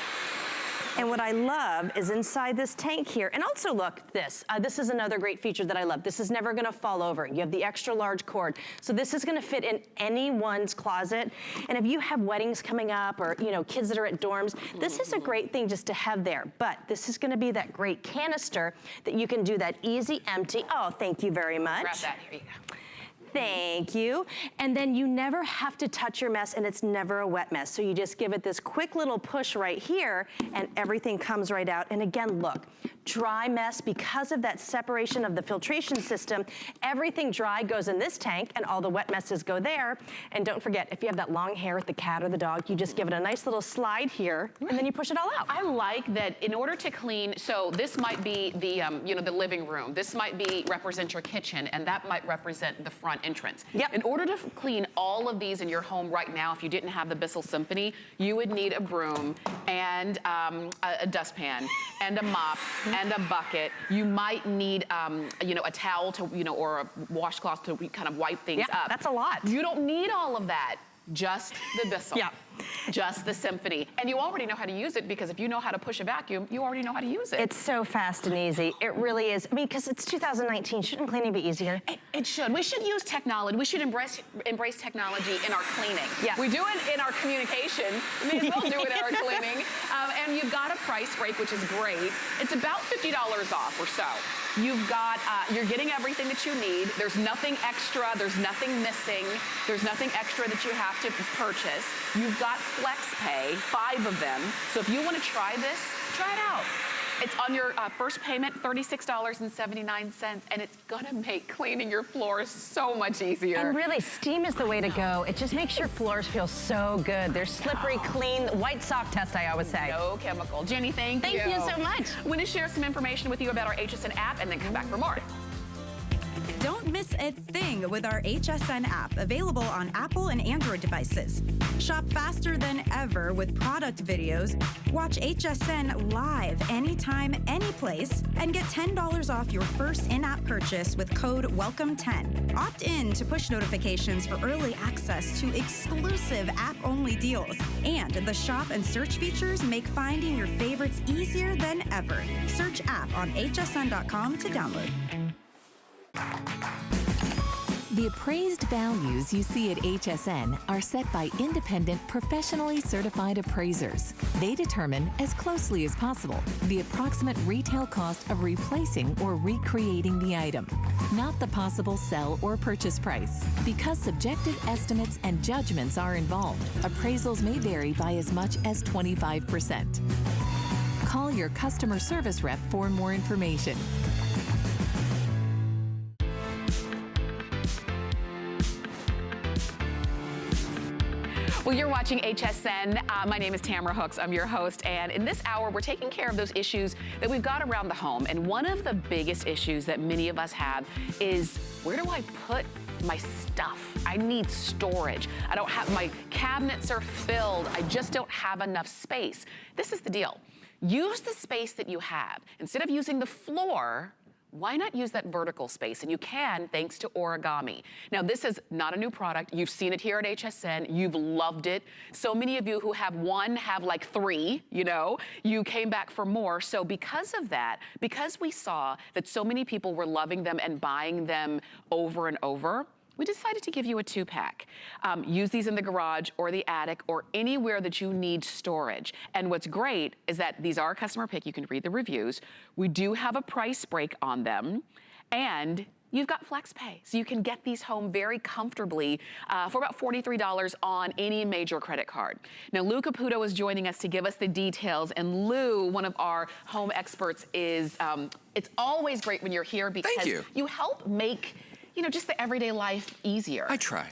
And what I love is inside this tank here, and also look, this is another great feature that I love. This is never gonna fall over. You have the extra large cord. So this is gonna fit in anyone's closet. And if you have weddings coming up or, you know, kids that are at dorms, this is a great thing just to have there. But this is gonna be that great canister that you can do that easy empty. Oh, thank you very much. Grab that, here you go. Thank you. And then you never have to touch your mess, and it's never a wet mess. So you just give it this quick little push right here and everything comes right out. And again, look, dry mess, because of that separation of the filtration system, everything dry goes in this tank and all the wet messes go there. And don't forget, if you have that long hair with the cat or the dog, you just give it a nice little slide here and then you push it all out. I like that in order to clean, so this might be the, you know, the living room. This might represent your kitchen, and that might represent the front entrance. In order to clean all of these in your home right now, if you didn't have the Bissell Symphony, you would need a broom and a dustpan and a mop and a bucket. You might need, you know, a towel to, you know, or a washcloth to kind of wipe things up. That's a lot. You don't need all of that. Just the Bissell. Just the Symphony. And you already know how to use it, because if you know how to push a vacuum, you already know how to use it. It's so fast and easy. It really is. I mean, because it's 2019. Shouldn't cleaning be easier? It should. We should use technology. We should embrace technology in our cleaning. We do it in our communication. We may as well do it in our cleaning. And you've got a price break, which is great. It's about $50 off or so. You've got, you're getting everything that you need. There's nothing extra. There's nothing missing. There's nothing extra that you have to purchase. You've got Flex Pay, 5 of them. So if you want to try this, try it out. It's on your first payment, $36.79, and it's gonna make cleaning your floors so much easier. And really, steam is the way to go. It just makes your floors feel so good. They're slippery, clean, white sock test, I always say. No chemical. Jenny, thank you. Thank you so much. I'm gonna share some information with you about our HSN app and then come back for more. Don't miss a thing with our HSN app, available on Apple and Android devices. Shop faster than ever with product videos. Watch HSN live anytime, anyplace, and get $10 off your first in-app purchase with code WELCOME10. Opt in to push notifications for early access to exclusive app-only deals. And the shop and search features make finding your favorites easier than ever. Search app on hsn.com to download. The appraised values you see at HSN are set by independent, professionally certified appraisers. They determine, as closely as possible, the approximate retail cost of replacing or recreating the item, not the possible sell or purchase price. Because subjective estimates and judgments are involved, appraisals may vary by as much as 25%. Call your customer service rep for more information. Well, you're watching HSN. My name is Tamara Hooks. I'm your host. And in this hour, we're taking care of those issues that we've got around the home. And one of the biggest issues that many of us have is, where do I put my stuff? I need storage. I don't have, my cabinets are filled. I just don't have enough space. This is the deal. Use the space that you have. Instead of using the floor, why not use that vertical space? And you can, thanks to origami. Now, this is not a new product. You've seen it here at HSN. You've loved it. So many of you who have one have like three, you know. You came back for more. So because of that, because we saw that so many people were loving them and buying them over and over, we decided to give you a 2-pack. Use these in the garage or the attic or anywhere that you need storage. And what's great is that these are a customer pick. You can read the reviews. We do have a price break on them. And you've got flex pay. So you can get these home very comfortably for about $43 on any major credit card. Now, Lou Caputo is joining us to give us the details. And Lou, one of our home experts, is, it's always great when you're here because you help make, you know, just the everyday life easier. I try.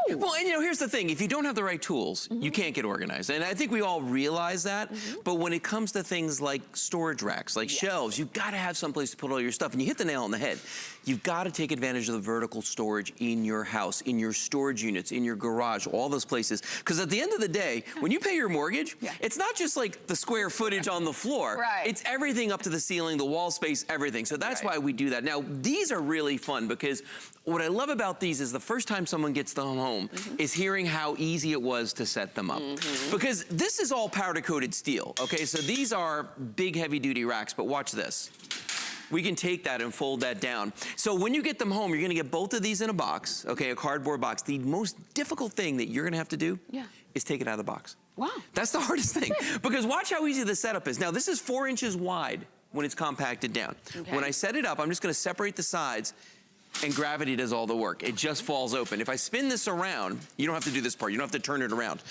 Do. Well, and you know, here's the thing. If you don't have the right tools, you can't get organized. And I think we all realize that. But when it comes to things like storage racks, like shelves, you've got to have someplace to put all your stuff. And you hit the nail on the head. You've got to take advantage of the vertical storage in your house, in your storage units, in your garage, all those places. Because at the end of the day, when you pay your mortgage, it's not just like the square footage on the floor. It's everything up to the ceiling, the wall space, everything. So that's why we do that. Now, these are really fun because what I love about these is the first time someone gets them home is hearing how easy it was to set them up. Because this is all powder coated steel, okay? So these are big heavy duty racks, but watch this. We can take that and fold that down. So when you get them home, you're gonna get both of these in a box, okay, a cardboard box. The most difficult thing that you're gonna have to do is take it out of the box. Wow. That's the hardest thing. Because watch how easy the setup is. Now this is 4 inches wide when it's compacted down. When I set it up, I'm just gonna separate the sides and gravity does all the work. It just falls open. If I spin this around, you don't have to do this part. You don't have to turn it around.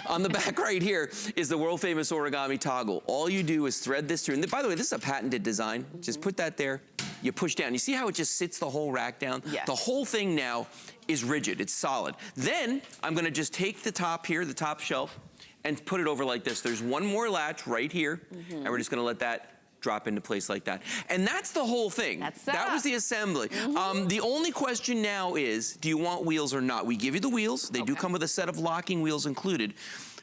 On the back right here is the world famous origami toggle. All you do is thread this through. And by the way, this is a patented design. Just put that there. You push down. You see how it just sits the whole rack down? The whole thing now is rigid. It's solid. Then I'm gonna just take the top here, the top shelf, and put it over like this. There's one more latch right here, and we're just gonna let that drop into place like that. And that's the whole thing. That was the assembly. The only question now is, do you want wheels or not? We give you the wheels. They do come with a set of locking wheels included,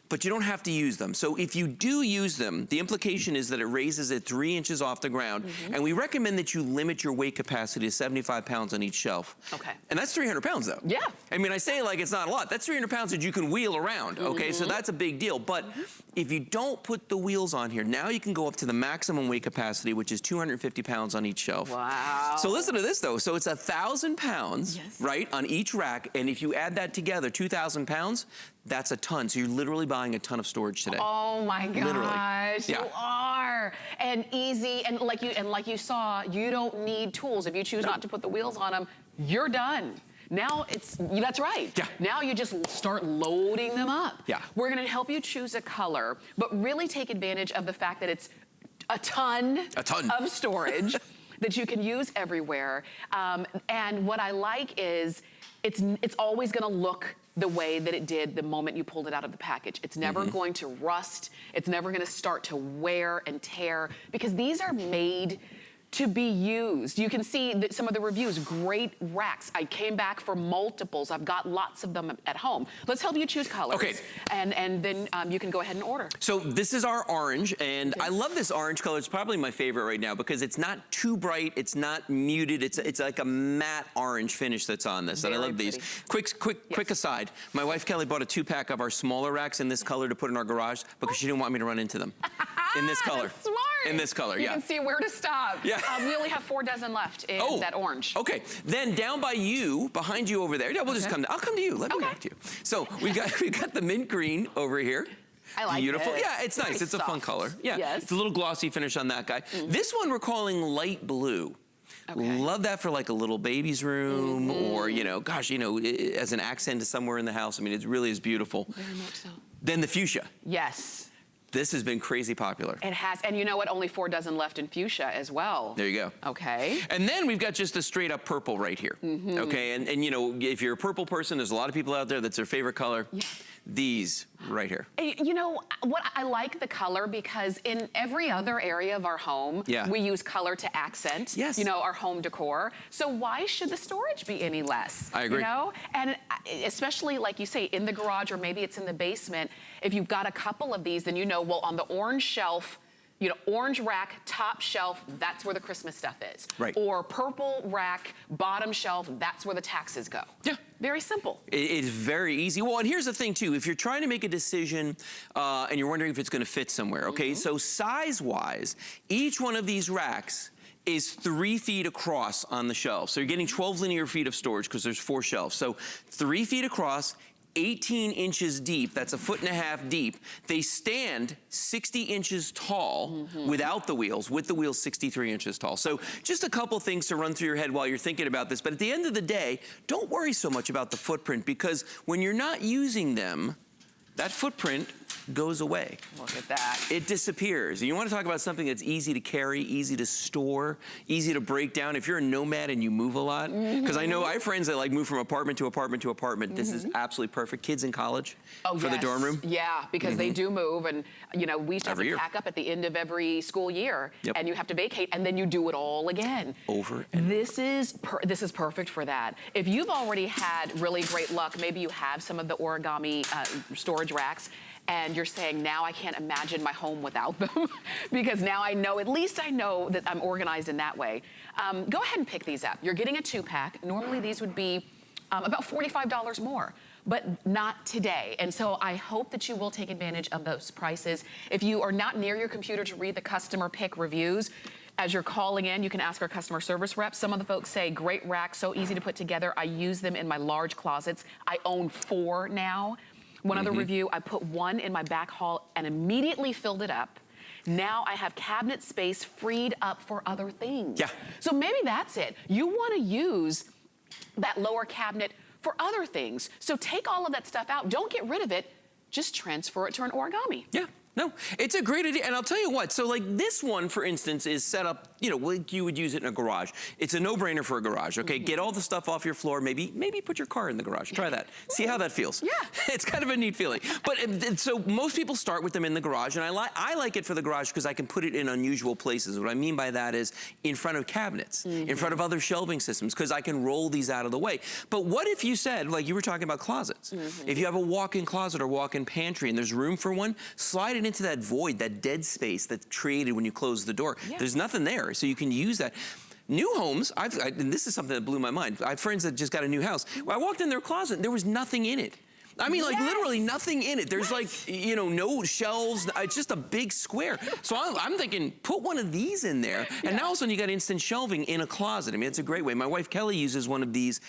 but you don't have to use them. So if you do use them, the implication is that it raises it 3 inches off the ground. And we recommend that you limit your weight capacity to 75 pounds on each shelf. And that's 300 pounds though. I mean, I say it like it's not a lot. That's 300 pounds that you can wheel around, okay? So that's a big deal. But if you don't put the wheels on here, now you can go up to the maximum weight capacity, which is 250 pounds on each shelf. Wow. So listen to this though. So it's 1,000 pounds, right, on each rack. And if you add that together, 2,000 pounds, that's a ton. So you're literally buying a ton of storage today. Oh my gosh, you are. And easy, and like you saw, you don't need tools. If you choose not to put the wheels on them, you're done. Now that's right. Now you just start loading them up. We're gonna help you choose a color, but really take advantage of the fact that it's a ton of storage that you can use everywhere. And what I like is it's always gonna look the way that it did the moment you pulled it out of the package. It's never going to rust. It's never gonna start to wear and tear because these are made to be used. You can see that some of the reviews, great racks. I came back for multiples. I've got lots of them at home. Let's help you choose colors. Okay. And then you can go ahead and order. So this is our orange, and I love this orange color. It's probably my favorite right now because it's not too bright, it's not muted, it's like a matte orange finish that's on this, and I love these. Quick aside, my wife Kelly bought a 2-pack of our smaller racks in this color to put in our garage because she didn't want me to run into them in this color. That's smart. In this color, You yeah. can see where to stop. Yeah. We only have 4 dozen left in that orange. Okay, then down by you, behind you over there. Yeah, we'll just come. I'll come to you. Let me back to you. So we got the mint green over here. I like Beautiful. it. Yeah, it's nice. Very It's a fun soft. color. Yeah. Yes. It's a little glossy finish on that guy. This one we're calling light blue. Okay. Love that for like a little baby's room or, you know, gosh, you know, as an accent to somewhere in the house. I mean, it really is beautiful. Very much so. Then the fuchsia. Yes. This has been crazy popular. It has, and you know what? Only 4 dozen left in fuchsia as well. There you go. Okay. And then we've got just a straight up purple right here. Okay, and you know, if you're a purple person, there's a lot of people out there that's their favorite color. Yeah. These right here. You know, what I like the color because in every other area of our home, we use color to accent, you know, our home decor. So why should the storage be any less? I agree. You know, and especially like you say, in the garage or maybe it's in the basement, if you've got a couple of these, then you know, well, on the orange shelf, you know, orange rack, top shelf, that's where the Christmas stuff is. Right. Or purple rack, bottom shelf, that's where the taxes go. Yeah. Very simple. It's very easy. Well, and here's the thing too, if you're trying to make a decision and you're wondering if it's gonna fit somewhere, okay? So size-wise, each one of these racks is 3 feet across on the shelf. So you're getting 12 linear feet of storage because there's 4 shelves. So 3 feet across, 18 inches deep, that's 1.5 feet deep. They stand 60 inches tall without the wheels, with the wheels 63 inches tall. So just a couple things to run through your head while you're thinking about this, but at the end of the day, don't worry so much about the footprint because when you're not using them, that footprint goes away. Look at that. It disappears. And you want to talk about something that's easy to carry, easy to store, easy to break down. If you're a nomad and you move a lot, because I know I have friends that like move from apartment to apartment to apartment. This is absolutely perfect. Kids in college for the dorm room. Yeah, because they do move and, you know, we used to have to pack up at the end of every school year and you have to vacate and then you do it all again. Over and this is perfect for that. If you've already had really great luck, maybe you have some of the origami storage racks, and you're saying, now I can't imagine my home without them because now I know, at least I know that I'm organized in that way. Go ahead and pick these up. You're getting a 2-pack. Normally these would be about $45 more, but not today. And so I hope that you will take advantage of those prices. If you are not near your computer to read the customer pick reviews, as you're calling in, you can ask our customer service rep. Some of the folks say, great rack, so easy to put together. I use them in my large closets. I own 4 now. One other review, I put 1 in my back hall and immediately filled it up. Now I have cabinet space freed up for other things. Yeah. So maybe that's it. You want to use that lower cabinet for other things. So take all of that stuff out. Don't get rid of it. Just transfer it to an origami. Yeah. No, it's a great idea, and I'll tell you what, so like this one, for instance, is set up, you know, like you would use it in a garage. It's a no-brainer for a garage, okay? Get all the stuff off your floor, maybe put your car in the garage. Try that. See how that feels. Yeah. It's kind of a neat feeling. But so most people start with them in the garage, and I like it for the garage because I can put it in unusual places. What I mean by that is in front of cabinets, in front of other shelving systems, because I can roll these out of the way. But what if you said, like you were talking about closets, if you have a walk-in closet or walk-in pantry and there's room for one, slide it into that void, that dead space that's created when you close the door. There's nothing there, so you can use that. New homes, and this is something that blew my mind. I have friends that just got a new house. Well, I walked in their closet and there was nothing in it. I mean, like literally nothing in it. There's like, you know, no shelves. It's just a big square. So I'm thinking, put one of these in there. And now all of a sudden you got instant shelving in a closet. I mean, it's a great way. My wife Kelly uses one of these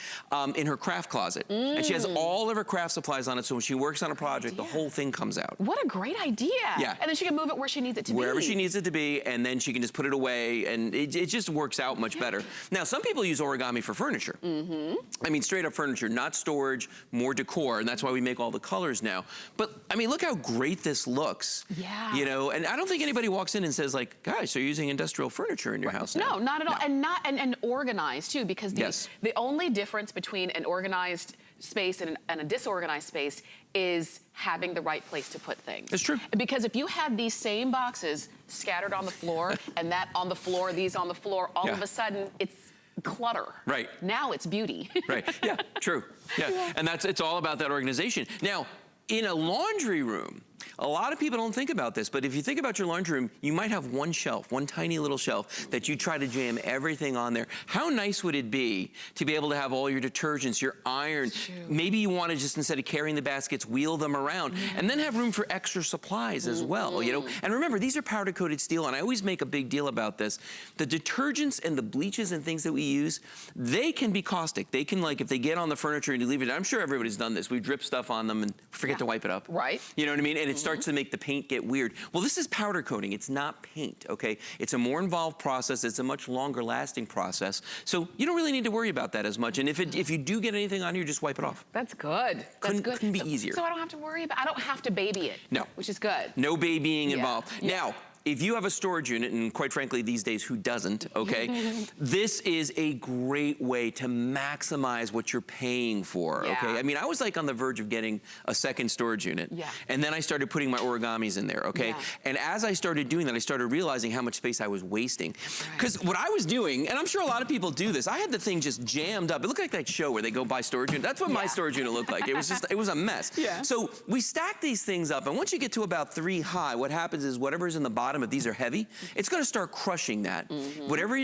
in her craft closet. And she has all of her craft supplies on it. So when she works on a project, the whole thing comes out. What a great idea. Yeah. And then she can move it where she needs it to be. Wherever she needs it to be. And then she can just put it away. And it just works out much better. Now, some people use origami for furniture. I mean, straight up furniture, not storage, more decor. And that's why we make all the colors now. But I mean, look how great this looks. Yeah. You know, and I don't think anybody walks in and says like, guys, are you using industrial furniture in your house now? No, not at all. And organized too, because the only difference between an organized space and a disorganized space is having the right place to put things. That's true. Because if you had these same boxes scattered on the floor and that on the floor, these on the floor, all of a sudden it's clutter. Right. Now it's beauty. Right. Yeah, true. Yeah. And it's all about that organization. Now, in a laundry room, A lot of people don't think about this, but if you think about your laundry room, you might have one shelf, one tiny little shelf that you try to jam everything on there. How nice would it be to be able to have all your detergents, your iron, maybe you want to just, instead of carrying the baskets, wheel them around, and then have room for extra supplies as well, you know? And remember, these are powder coated steel, and I always make a big deal about this. The detergents and the bleaches and things that we use, they can be caustic. They can, like, if they get on the furniture and you leave it, I'm sure everybody's done this. We drip stuff on them and forget to wipe it up. Right. You know what I mean? And it starts to make the paint get weird. Well, this is powder coating. It's not paint, okay? It's a more involved process. It's a much longer lasting process. So you don't really need to worry about that as much. And if you do get anything on here, just wipe it off. That's good. That's good. Couldn't be easier. So I don't have to worry about, I don't have to baby it. No. Which is good. No babying involved. Now, if you have a storage unit, and quite frankly, these days, who doesn't, okay? This is a great way to maximize what you're paying for, okay? I mean, I was like on the verge of getting a second storage unit. And then I started putting my origamis in there, okay? And as I started doing that, I started realizing how much space I was wasting. Because what I was doing, and I'm sure a lot of people do this, I had the thing just jammed up. It looked like that show where they go buy storage unit. That's what my storage unit looked like. It was just, it was a mess. So we stack these things up, and once you get to about 3 high, what happens is whatever's in the bottom, if these are heavy, it's gonna start crushing that.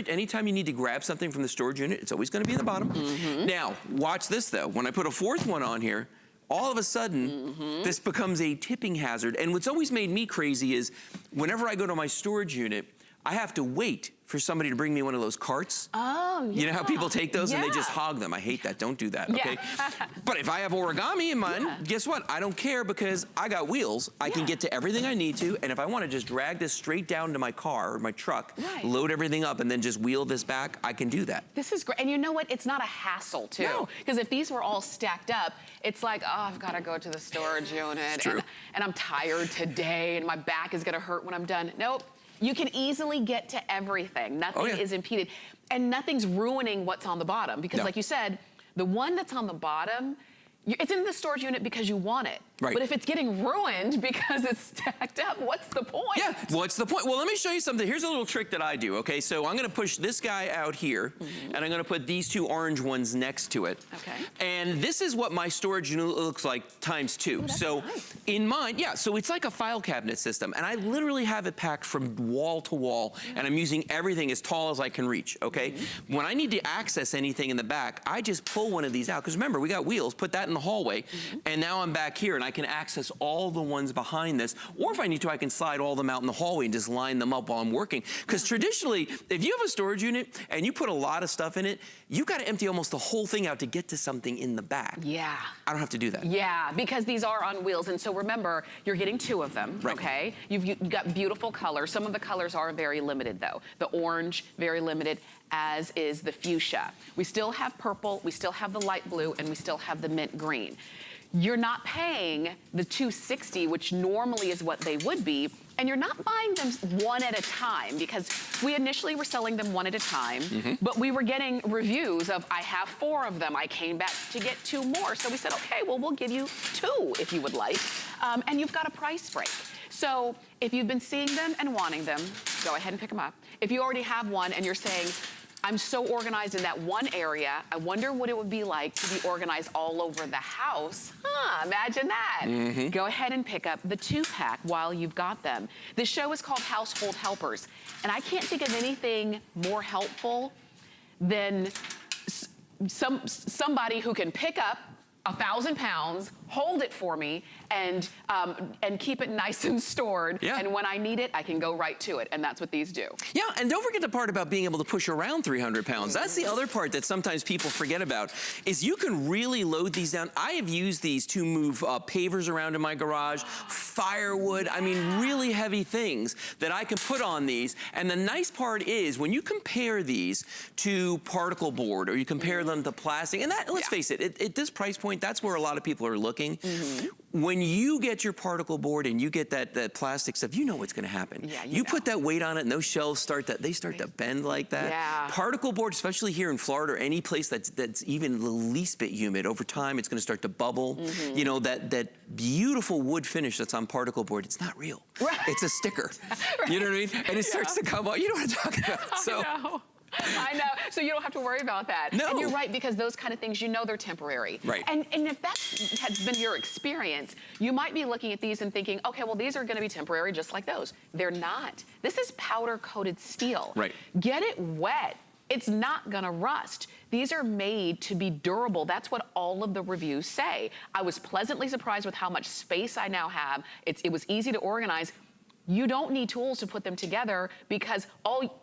Anytime you need to grab something from the storage unit, it's always gonna be in the bottom. Now, watch this though. When I put a 4th one on here, all of a sudden, this becomes a tipping hazard. And what's always made me crazy is whenever I go to my storage unit, I have to wait for somebody to bring me one of those carts. You know how people take those and they just hog them? I hate that. Don't do that, okay? But if I have origami in mine, guess what? I don't care because I got wheels. I can get to everything I need to, and if I want to just drag this straight down to my car or my truck, load everything up, and then just wheel this back, I can do that. This is great. And you know what? It's not a hassle, too. Because if these were all stacked up, it's like, oh, I've got to go to the storage unit. And I'm tired today, and my back is going to hurt when I'm done. Nope. You can easily get to everything. Nothing is impeded. And nothing's ruining what's on the bottom. Because like you said, the one that's on the bottom, it's in the storage unit because you want it. But if it's getting ruined because it's stacked up, what's the point? What's the point? Well, let me show you something. Here's a little trick that I do, okay? So I'm gonna push this guy out here, and I'm gonna put these 2 orange ones next to it. And this is what my storage unit looks like ×2. So in mine, so it's like a file cabinet system, and I literally have it packed from wall to wall, and I'm using everything as tall as I can reach, okay? When I need to access anything in the back, I just pull one of these out, because remember, we got wheels, put that in the hallway, and now I'm back here, and I can access all the ones behind this, or if I need to, I can slide all them out in the hallway and just line them up while I'm working. Because traditionally, if you have a storage unit and you put a lot of stuff in it, you've got to empty almost the whole thing out to get to something in the back. I don't have to do that. Because these are on wheels, and so remember, you're getting 2 of them, okay? You've got beautiful colors. Some of the colors are very limited, though. The orange, very limited, as is the fuchsia. We still have purple, we still have the light blue, and we still have the mint green. You're not paying the $260, which normally is what they would be, and you're not buying them one at a time, because we initially were selling them one at a time, but we were getting reviews of, I have 4 of them, I came back to get 2 more. So we said, okay, well, we'll give you 2 if you would like, and you've got a price break. So if you've been seeing them and wanting them, go ahead and pick them up. If you already have one and you're saying, I'm so organized in that one area, I wonder what it would be like to be organized all over the house. Imagine that. Go ahead and pick up the 2-pack while you've got them. This show is called Household Helpers, and I can't think of anything more helpful than somebody who can pick up 1,000 pounds, hold it for me, and keep it nice and stored. And when I need it, I can go right to it. And that's what these do. And don't forget the part about being able to push around 300 pounds. That's the other part that sometimes people forget about, is you can really load these down. I have used these to move pavers around in my garage, firewood, I mean, really heavy things that I can put on these. And the nice part is when you compare these to particle board, or you compare them to plastic, and that, let's face it, at this price point, that's where a lot of people are looking. When you get your particle board and you get that plastic stuff, you know what's gonna happen. You put that weight on it and those shelves start to bend like that. Particle board, especially here in Florida or any place that's even the least bit humid, over time it's gonna start to bubble. You know, that beautiful wood finish that's on particle board, it's not real. It's a sticker. You know what I mean? And it starts to come out. You know what I'm talking about. So I know, so you don't have to worry about that. No. And you're right, because those kind of things, you know they're temporary. Right. And if that has been your experience, you might be looking at these and thinking, okay, well, these are gonna be temporary just like those. They're not. This is powder-coated steel. Right. Get it wet. It's not gonna rust. These are made to be durable. That's what all of the reviews say. I was pleasantly surprised with how much space I now have. It was easy to organize. You don't need tools to put them together because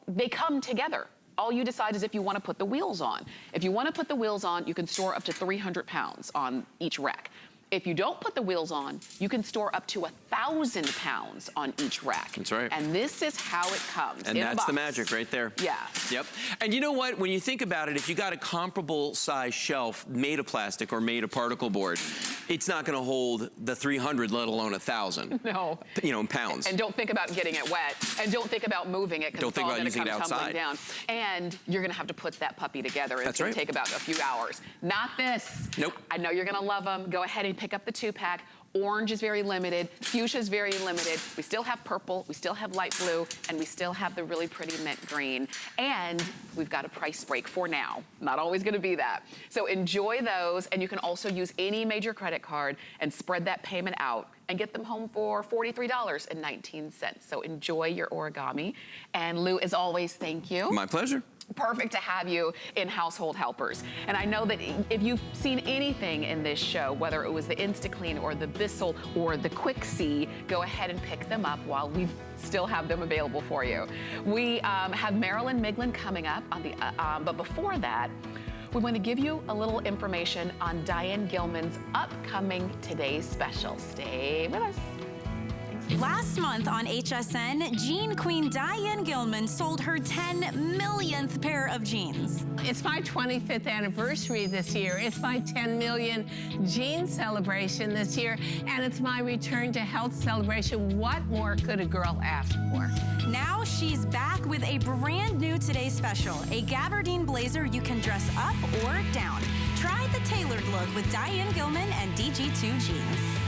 they come together. All you decide is if you want to put the wheels on. If you want to put the wheels on, you can store up to 300 pounds on each rack. If you don't put the wheels on, you can store up to 1,000 pounds on each rack. That's right. And this is how it comes. And in that's a box. the magic right there. Yeah. Yep. And you know what? When you think about it, if you got a comparable size shelf made of plastic or made of particle board, it's not going to hold the 300, let alone 1,000. No. You know, in pounds. And don't think about getting it wet. And don't think about moving it, because it's all going to come tumbling down. And you're going to have to put that puppy together. It's going to take about a few hours. Not this. Nope. I know you're going to love them. Go ahead and pick up the 2-pack. Orange is very limited. Fuchsia is very limited. We still have purple. We still have light blue. And we still have the really pretty mint green. And we've got a price break for now. Not always going to be that. So enjoy those. And you can also use any major credit card and spread that payment out and get them home for $43.19. So enjoy your origami. And Lou, as always, thank you. My pleasure. Perfect to have you in Household Helpers. And I know that if you've seen anything in this show, whether it was the InstaClean or the Bissell or the Quick See, go ahead and pick them up while we still have them available for you. We have Marilyn Miglin coming up on the, but before that, we want to give you a little information on Diane Gilman's upcoming Today's Special. Stay with us. Last month on HSN, jean queen Diane Gilman sold her 10 millionth pair of jeans. It's my 25th anniversary this year. It's my 10 million jean celebration this year, and it's my return to health celebration. What more could a girl ask for? Now she's back with a brand new Today's Special, a gabardine blazer you can dress up or down. Try the tailored look with Diane Gilman and DG2 jeans.